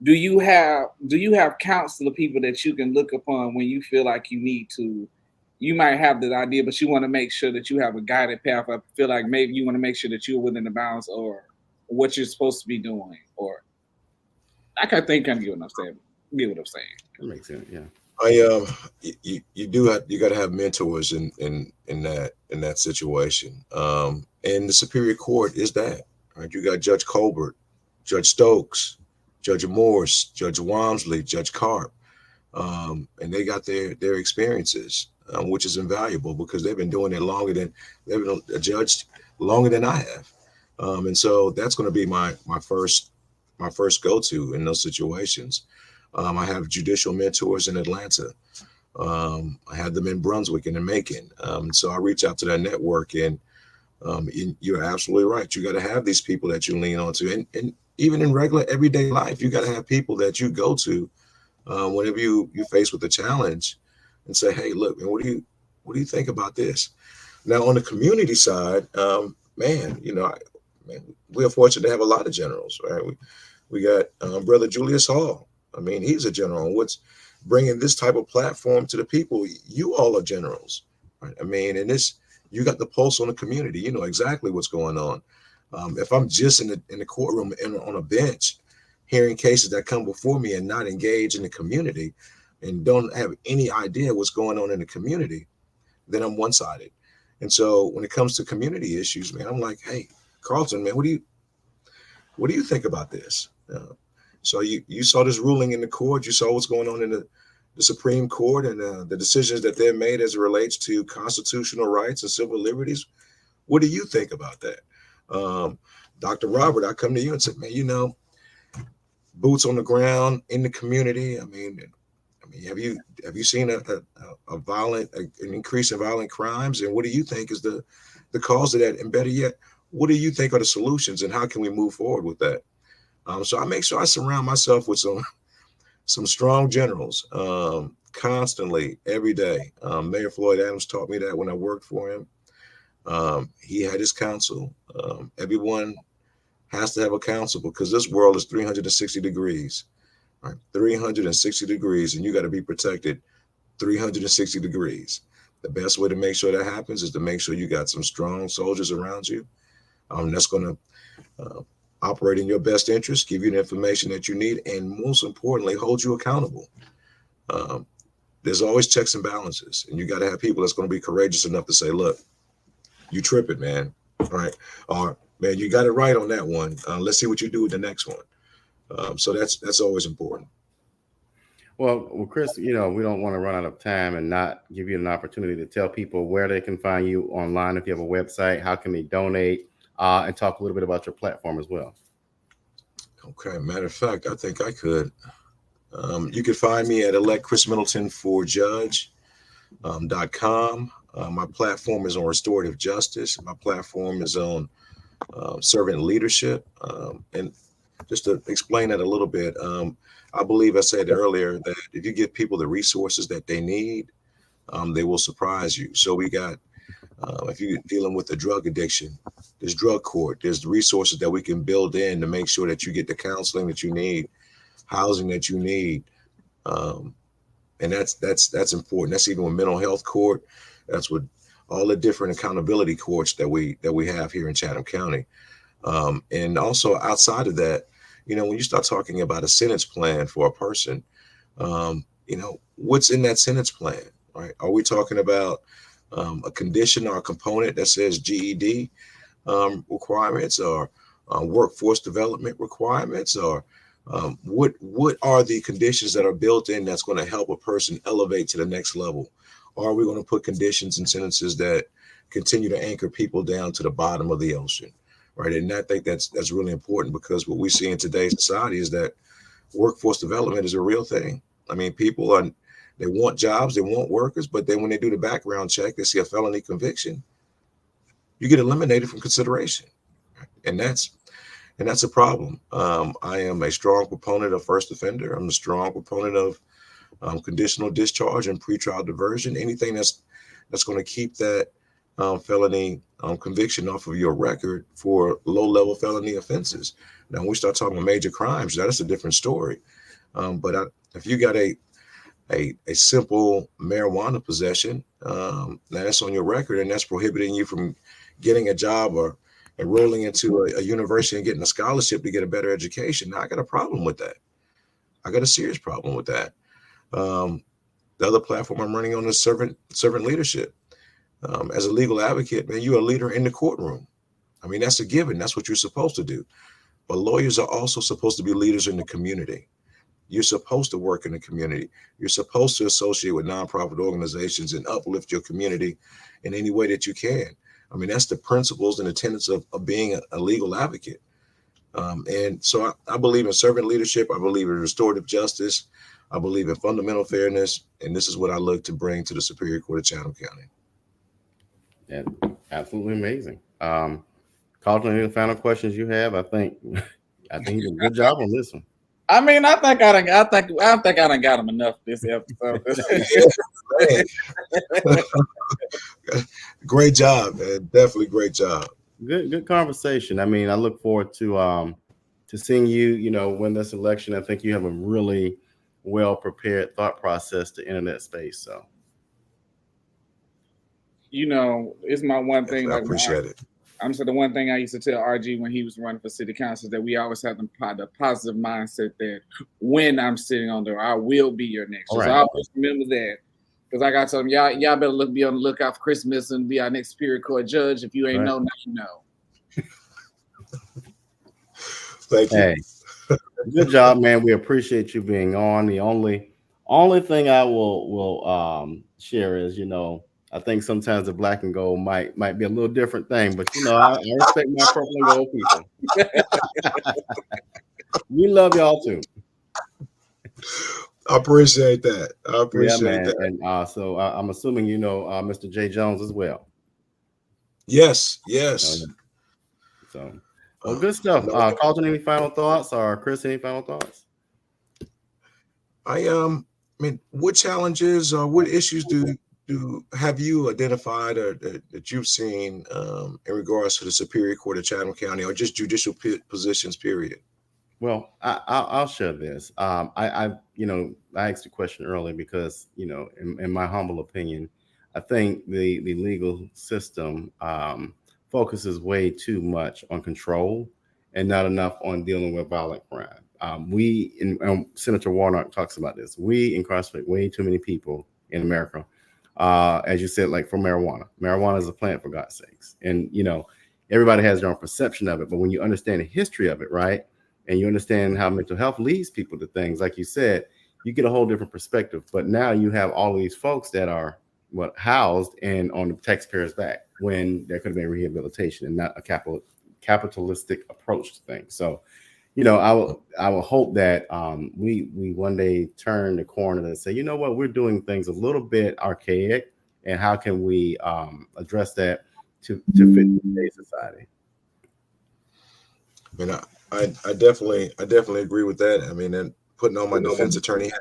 do you have counselor people that you can look upon when you feel like you need to? You might have the idea, but you want to make sure that you have a guided path. I feel like maybe you want to make sure that you're within the bounds or what you're supposed to be doing. Or I can think kind of get what I'm saying. Get what I'm saying. That makes sense. Yeah. You got to have mentors in that situation. And the Superior Court is that, right? You got Judge Colbert, Judge Stokes, Judge Morse, Judge Walmsley, Judge Karp, and they got their experiences. which is invaluable because they've been doing it longer than they've been a judge longer than I have. And so that's going to be my first go-to in those situations. I have judicial mentors in Atlanta. I have them in Brunswick and in Macon. So I reach out to that network, and you're absolutely right. You got to have these people that you lean on to, and even in regular everyday life, you got to have people that you go to whenever you face with a challenge, and say, "Hey, look, man, what do you think about this?" Now, on the community side, man, we are fortunate to have a lot of generals, right? We got Brother Julius Hall. I mean, he's a general. And what's bringing this type of platform to the people? You all are generals, right? I mean, and you got the pulse on the community. You know exactly what's going on. If I'm just in the courtroom and on a bench, hearing cases that come before me and not engaged in the community, and don't have any idea what's going on in the community, then I'm one-sided. And so when it comes to community issues, man, I'm like, hey, Carlton, man, what do you think about this? So you saw this ruling in the court. You saw what's going on in the Supreme Court and the decisions that they've made as it relates to constitutional rights and civil liberties. What do you think about that? Dr. Robert, I come to you and said, man, boots on the ground in the community. I mean, have you seen an increase in violent crimes? And what do you think is the cause of that? And better yet, what do you think are the solutions, and how can we move forward with that? So I make sure I surround myself with some strong generals constantly, every day. Mayor Floyd Adams taught me that when I worked for him. He had his counsel. Everyone has to have a counsel because this world is 360 degrees, right? 360 degrees, and you got to be protected 360 degrees. The best way to make sure that happens is to make sure you got some strong soldiers around you. That's going to operate in your best interest, give you the information that you need, and most importantly, hold you accountable. There's always checks and balances, and you got to have people that's going to be courageous enough to say, look, you tripping, man. All right. Or, man, you got it right on that one. Let's see what you do with the next one. So that's always important. Well, Chris, we don't want to run out of time and not give you an opportunity to tell people where they can find you online. If you have a website, how can they donate, and talk a little bit about your platform as well. Okay. Matter of fact, I think I could. You can find me at Elect Chris Middleton for Judge.com. My platform is on restorative justice. My platform is on servant leadership. And just to explain that a little bit, I believe I said earlier that if you give people the resources that they need, they will surprise you. So we got, if you're dealing with a drug addiction, there's drug court, there's the resources that we can build in to make sure that you get the counseling that you need, housing that you need. And that's important. That's even with mental health court. That's with all the different accountability courts that we have here in Chatham County. And also outside of that, when you start talking about a sentence plan for a person, what's in that sentence plan, right? Are we talking about a condition or a component that says GED requirements, or workforce development requirements, or what are the conditions that are built in that's going to help a person elevate to the next level? Or are we going to put conditions and sentences that continue to anchor people down to the bottom of the ocean, right? And I think that's really important, because what we see in today's society is that workforce development is a real thing. I mean, they want jobs, they want workers, but then when they do the background check, they see a felony conviction, you get eliminated from consideration. And that's a problem. I am a strong proponent of first offender. I'm a strong proponent of conditional discharge and pretrial diversion, anything that's going to keep that felony conviction off of your record for low-level felony offenses. Now, when we start talking about major crimes, that's a different story. But if you got a simple marijuana possession, that's on your record, and that's prohibiting you from getting a job or enrolling into a university and getting a scholarship to get a better education. Now, I got a problem with that. I got a serious problem with that. The other platform I'm running on is servant leadership. As a legal advocate, man, you're a leader in the courtroom. I mean, that's a given. That's what you're supposed to do. But lawyers are also supposed to be leaders in the community. You're supposed to work in the community. You're supposed to associate with nonprofit organizations and uplift your community in any way that you can. I mean, that's the principles and the tenets of being a legal advocate. And so I believe in servant leadership. I believe in restorative justice. I believe in fundamental fairness. And this is what I look to bring to the Superior Court of Chatham County. Yeah, absolutely amazing. Carlton, any final questions you have? I think you did a good job on this one. I mean, I think I done got him enough this episode. Great job, man. Definitely great job. Good conversation. I mean, I look forward to seeing you, win this election. I think you have a really well prepared thought process to enter that space. So, it's my one thing. I appreciate it. I'm saying the one thing I used to tell RG when he was running for city council is that we always have the positive mindset that when I'm sitting on there, I will be your next. Right. So I always remember that. Because like I told him, y'all better be on the lookout for Chris Middleton and be our next Superior Court judge. If you ain't know, now you know. Thank you. Hey, good job, man. We appreciate you being on. The only thing I will share is, I think sometimes the black and gold might be a little different thing, but I respect my purple and gold people. We love y'all too. I appreciate that. I appreciate that. And so I'm assuming Mr. J. Jones as well. Yes. So, well, good stuff. Carlton, any final thoughts, or Chris, any final thoughts? I mean, what challenges or what issues do have you identified or that you've seen in regards to the Superior Court of Chatham County, or just judicial positions, period? Well, I'll share this. I asked a question earlier because, in my humble opinion, I think the legal system focuses way too much on control and not enough on dealing with violent crime. Senator Warnock talks about this. We incarcerate way too many people in America. As you said, like for marijuana. Marijuana is a plant, for God's sakes. And, everybody has their own perception of it. But when you understand the history of it, right, and you understand how mental health leads people to things, like you said, you get a whole different perspective. But now you have all of these folks that are housed and on the taxpayer's back when there could have been rehabilitation and not a capitalistic approach to things. So, I will hope that we one day turn the corner and say, we're doing things a little bit archaic, and how can we address that to fit today's society? I mean, I definitely agree with that. I mean, and putting on my defense attorney hat,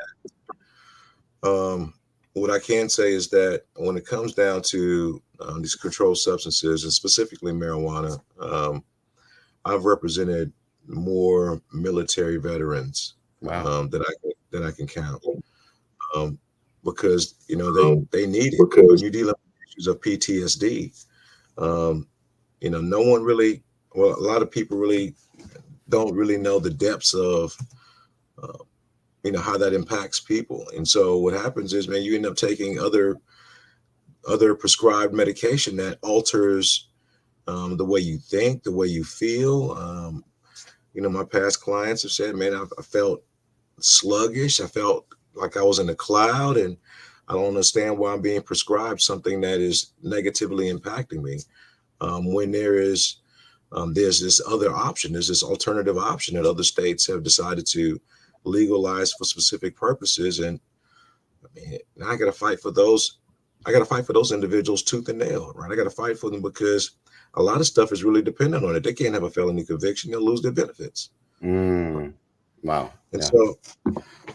what I can say is that when it comes down to these controlled substances, and specifically marijuana, I've represented more military veterans that I can count, because they need it. When you deal with issues of PTSD, no one really, a lot of people really don't really know the depths of how that impacts people. And so what happens is, man, you end up taking other prescribed medication that alters the way you think, the way you feel. My past clients have said, man, I felt sluggish. I felt like I was in a cloud, and I don't understand why I'm being prescribed something that is negatively impacting me. When there's this other option, there's this alternative option that other states have decided to legalize for specific purposes. And I mean, now I got to fight for those. I got to fight for those individuals tooth and nail, right? I got to fight for them because a lot of stuff is really dependent on it. They can't have a felony conviction; they'll lose their benefits. Wow. And so,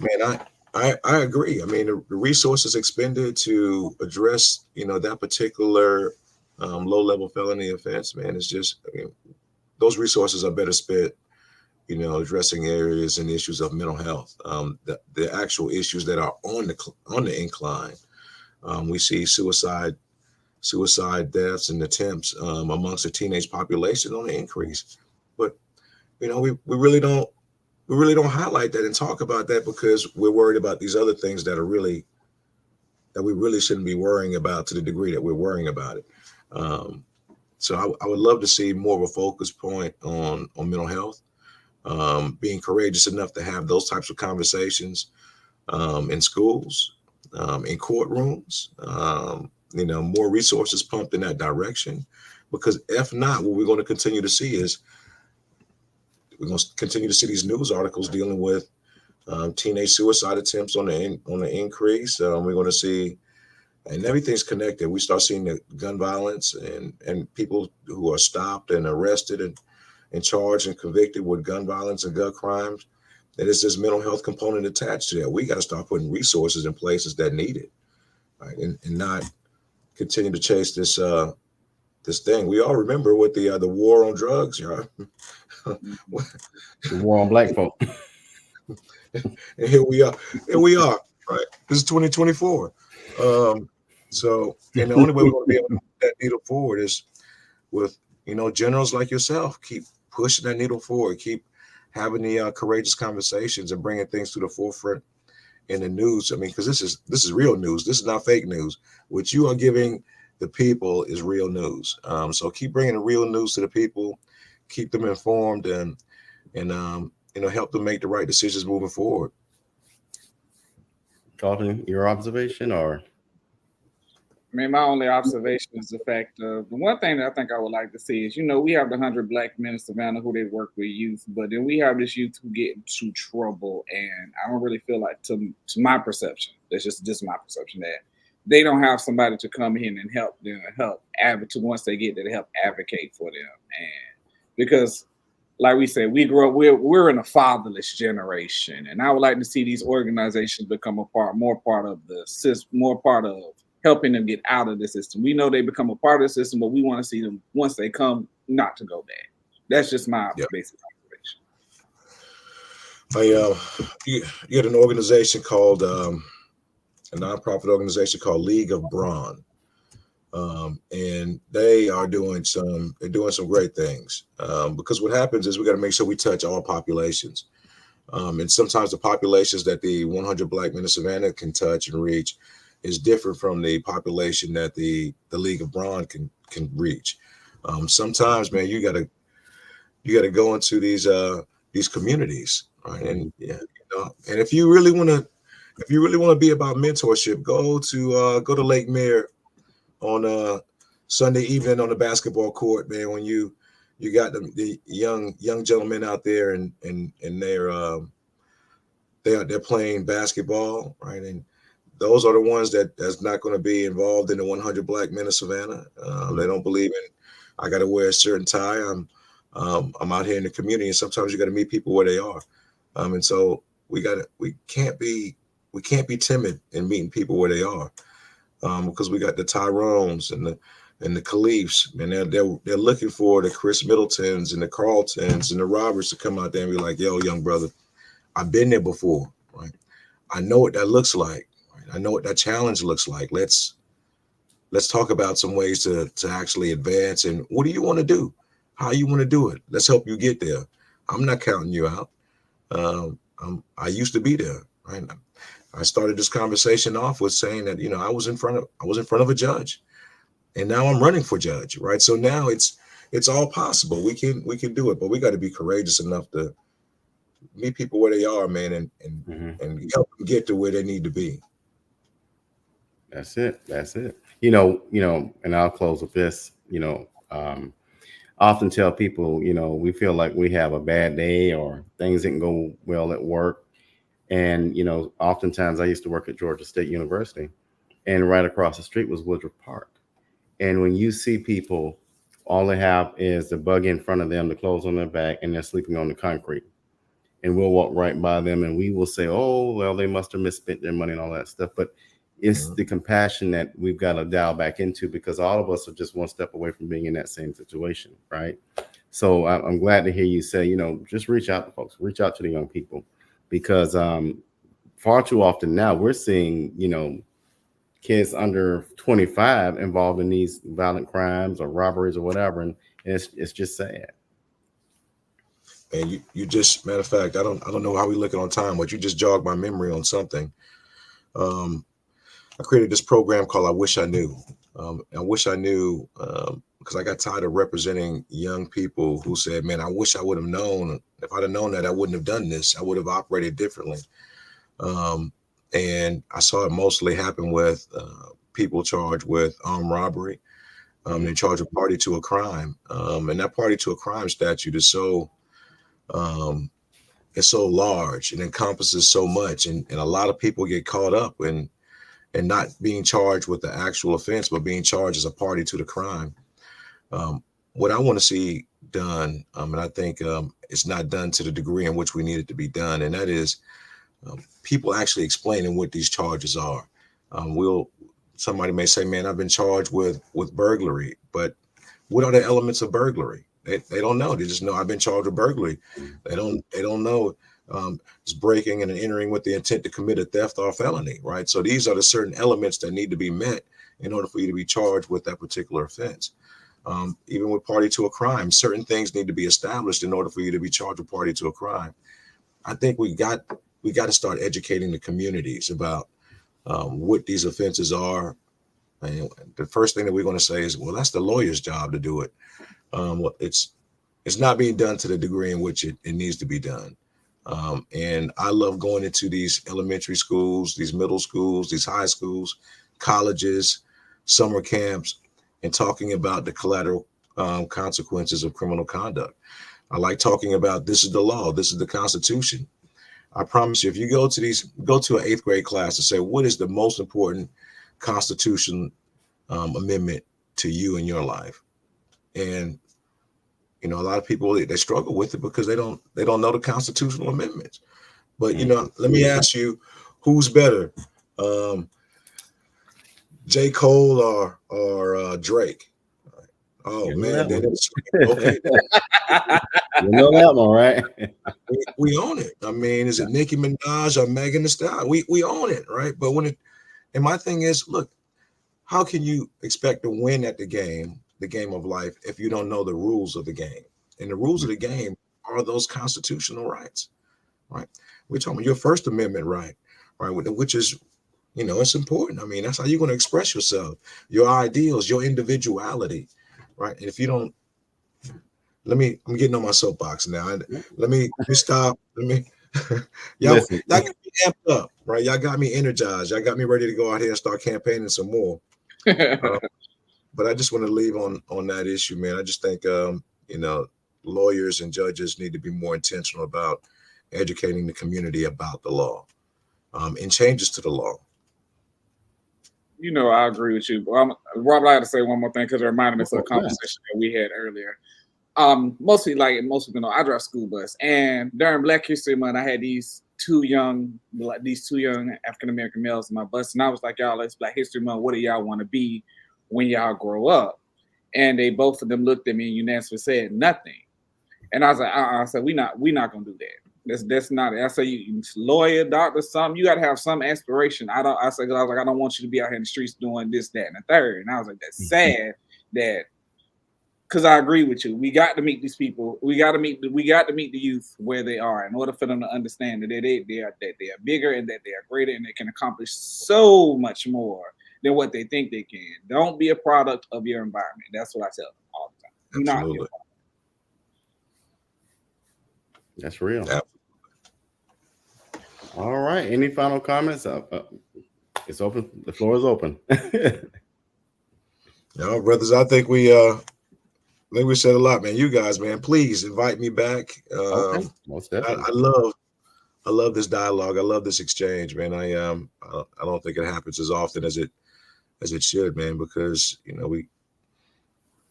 man, I agree. I mean, the resources expended to address, that particular low-level felony offense, man, is just, those resources are better spent, addressing areas and issues of mental health, the actual issues that are on the incline. We see suicide deaths and attempts amongst the teenage population on the increase. But, we really don't highlight that and talk about that because we're worried about these other things that we really shouldn't be worrying about to the degree that we're worrying about it. So I would love to see more of a focus point on mental health. being courageous enough to have those types of conversations in schools, in courtrooms, more resources pumped in that direction. Because if not, what we're going to continue to see is we're going to continue to see these news articles dealing with teenage suicide attempts on the increase. We're going to see, and everything's connected. We start seeing the gun violence and people who are stopped and arrested and charged and convicted with gun violence and gun crimes. And it's this mental health component attached to that. We got to start putting resources in places that need it, right? And not continue to chase this this thing. We all remember what the war on drugs, the war on black folk. And here we are, right? This is 2024. So, and the only way we're going to be able to move that needle forward is with, generals like yourself, keep pushing that needle forward, keep having the courageous conversations and bringing things to the forefront in the news. I mean, because this is real news. This is not fake news. What you are giving the people is real news. So keep bringing the real news to the people, keep them informed, and help them make the right decisions moving forward. Carlton, your observation, or? I mean, my only observation is the fact of the one thing that I think I would like to see is, we have the 100 black men in Savannah who they work with youth, but then we have this youth who get into trouble, and I don't really feel like, to my perception, that's just my perception, that they don't have somebody to come in and help them, advocate once they get there, to help advocate for them, and because, like we said, we grew up, we're in a fatherless generation, and I would like to see these organizations become more part of the system, more part of helping them get out of the system. We know they become a part of the system, but we want to see them once they come not to go back. That's just my basic observation. You had an organization called a nonprofit organization called League of Brawn, and they are doing some great things, because what happens is we got to make sure we touch all populations, and sometimes the populations that the 100 black men of Savannah can touch and reach is different from the population that the League of Brawn can reach. Sometimes, man, you gotta go into these communities, right? And and if you really want to be about mentorship, go to Lake Mare on Sunday evening on the basketball court, man. When you got the young gentlemen out there and they're playing basketball, right? And those are the ones that's not going to be involved in the 100 black men of Savannah. They don't believe in, I got to wear a certain tie. I'm out here in the community, and sometimes you got to meet people where they are. And so we can't be timid in meeting people where they are, because we got the Tyrones and the Khalifs, and they're looking for the Chris Middletons and the Carltons and the Roberts to come out there and be like, yo, young brother, I've been there before, right? I know what that looks like. I know what that challenge looks like. Let's talk about some ways to actually advance. And what do you want to do? How you want to do it? Let's help you get there. I'm not counting you out. I used to be there, right? I started this conversation off with saying that, I was in front of a judge, and now I'm running for judge, right? So now it's all possible. We can do it, but we got to be courageous enough to meet people where they are, man, and help them get to where they need to be. That's it. And I'll close with this. I often tell people, we feel like we have a bad day or things didn't go well at work. And, oftentimes I used to work at Georgia State University, and right across the street was Woodruff Park. And when you see people, all they have is the buggy in front of them, the clothes on their back, and they're sleeping on the concrete. And we'll walk right by them and we will say, oh, well, they must have misspent their money and all that stuff. But it's the compassion that we've got to dial back into, because all of us are just one step away from being in that same situation, right? So I'm glad to hear you say, just reach out to folks, reach out to the young people, because far too often now we're seeing, kids under 25 involved in these violent crimes or robberies or whatever, and it's just sad. And you just, matter of fact, I don't know how we looking on time, but you just jogged my memory on something. I created this program called I Wish I Knew. I wish I knew because I got tired of representing young people who said, man, I wish I would have known. If I'd have known that, I wouldn't have done this. I would have operated differently. And I saw it mostly happen with people charged with armed robbery. They charge a party to a crime. And that party to a crime statute is so it's so large and encompasses so much. And a lot of people get caught up in and not being charged with the actual offense, but being charged as a party to the crime. What I want to see done, and I think it's not done to the degree in which we need it to be done, and that is people actually explaining what these charges are. Somebody may say, man, I've been charged with burglary, but what are the elements of burglary? They don't know. They just know I've been charged with burglary. They don't know it's breaking and entering with the intent to commit a theft or a felony, right? So these are the certain elements that need to be met in order for you to be charged with that particular offense. Even with party to a crime, certain things need to be established in order for you to be charged with party to a crime. I think we got to start educating the communities about what these offenses are. And the first thing that we're going to say is, well, that's the lawyer's job to do it. Well, it's not being done to the degree in which it needs to be done. And I love going into these elementary schools, these middle schools, these high schools, colleges, summer camps, and talking about the collateral consequences of criminal conduct. I like talking about this is the law, this is the Constitution. I promise you, if you go to an 8th grade class and say, what is the most important Constitution amendment to you in your life? And a lot of people, they struggle with it because they don't know the constitutional amendments. But let me ask you, who's better, J. Cole or Drake? Oh man, okay. You know that one, right? we own it. I mean, is it Nicki Minaj or Megan Thee Stallion? We own it, right? But and my thing is, look, how can you expect to win at the game of life, if you don't know the rules of the game? And the rules of the game are those constitutional rights, right? We're talking about your First Amendment right, which is, it's important. I mean, that's how you're going to express yourself, your ideals, your individuality, right? And if you don't, I'm getting on my soapbox now. Let me stop. Y'all got me amped up, right? Y'all got me energized. Y'all got me ready to go out here and start campaigning some more. But I just want to leave on that issue, man. I just think, lawyers and judges need to be more intentional about educating the community about the law and changes to the law. I agree with you. Rob, I had to say one more thing because it reminded me of a conversation that we had earlier. Most people know I drive school bus, and during Black History Month, I had these two young African American males in my bus, and I was like, y'all, it's Black History Month. What do y'all want to be when y'all grow up? And both of them looked at me and unanimously said nothing. And I was like, I said, we not gonna do that. That's not it. I said, you lawyer, doctor, something. You got to have some aspiration. I don't want you to be out here in the streets doing this, that, and the third. And I was like, that's sad that. Because I agree with you. We got to meet these people. We got to meet the youth where they are in order for them to understand that they are bigger and that they are greater and they can accomplish so much more than what they think they can. Don't be a product of your environment. That's what I tell them all the time. Absolutely. That's real. Absolutely. All right. Any final comments? It's open. The floor is open. No, brothers, I think we said a lot, man. You guys, man, please invite me back. Okay. Most definitely. I love this dialogue. I love this exchange, man. I don't think it happens as often as it should, man, because we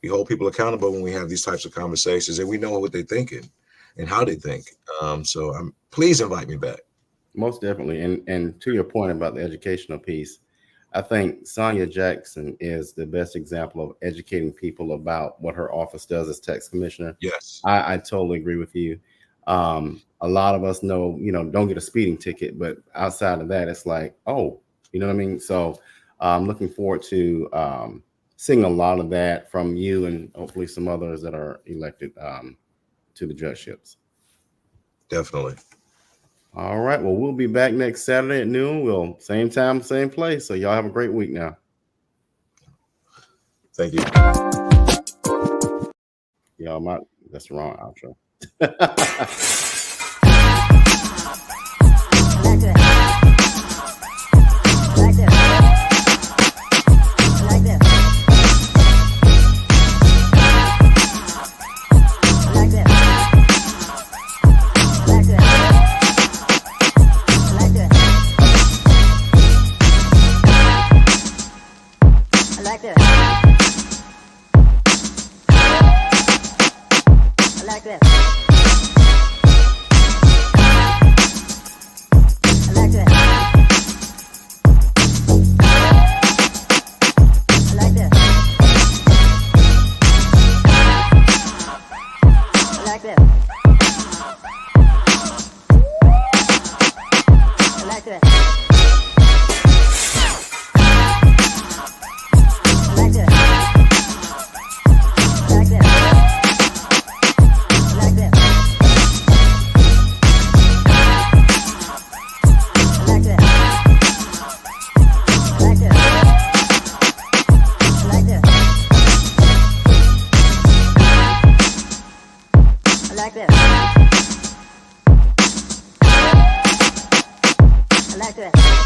hold people accountable when we have these types of conversations, and we know what they're thinking and how they think. So please invite me back. Most definitely. And to your point about the educational piece, I think Sonia Jackson is the best example of educating people about what her office does as tax commissioner. Yes. I totally agree with you. A lot of us know, don't get a speeding ticket, but outside of that, it's like, oh, you know what I mean? So I'm looking forward to seeing a lot of that from you and hopefully some others that are elected to the judgeships. Definitely. All right. Well, we'll be back next Saturday at noon. Same time, same place. So y'all have a great week now. Thank you. Yo, that's the wrong outro. I like that.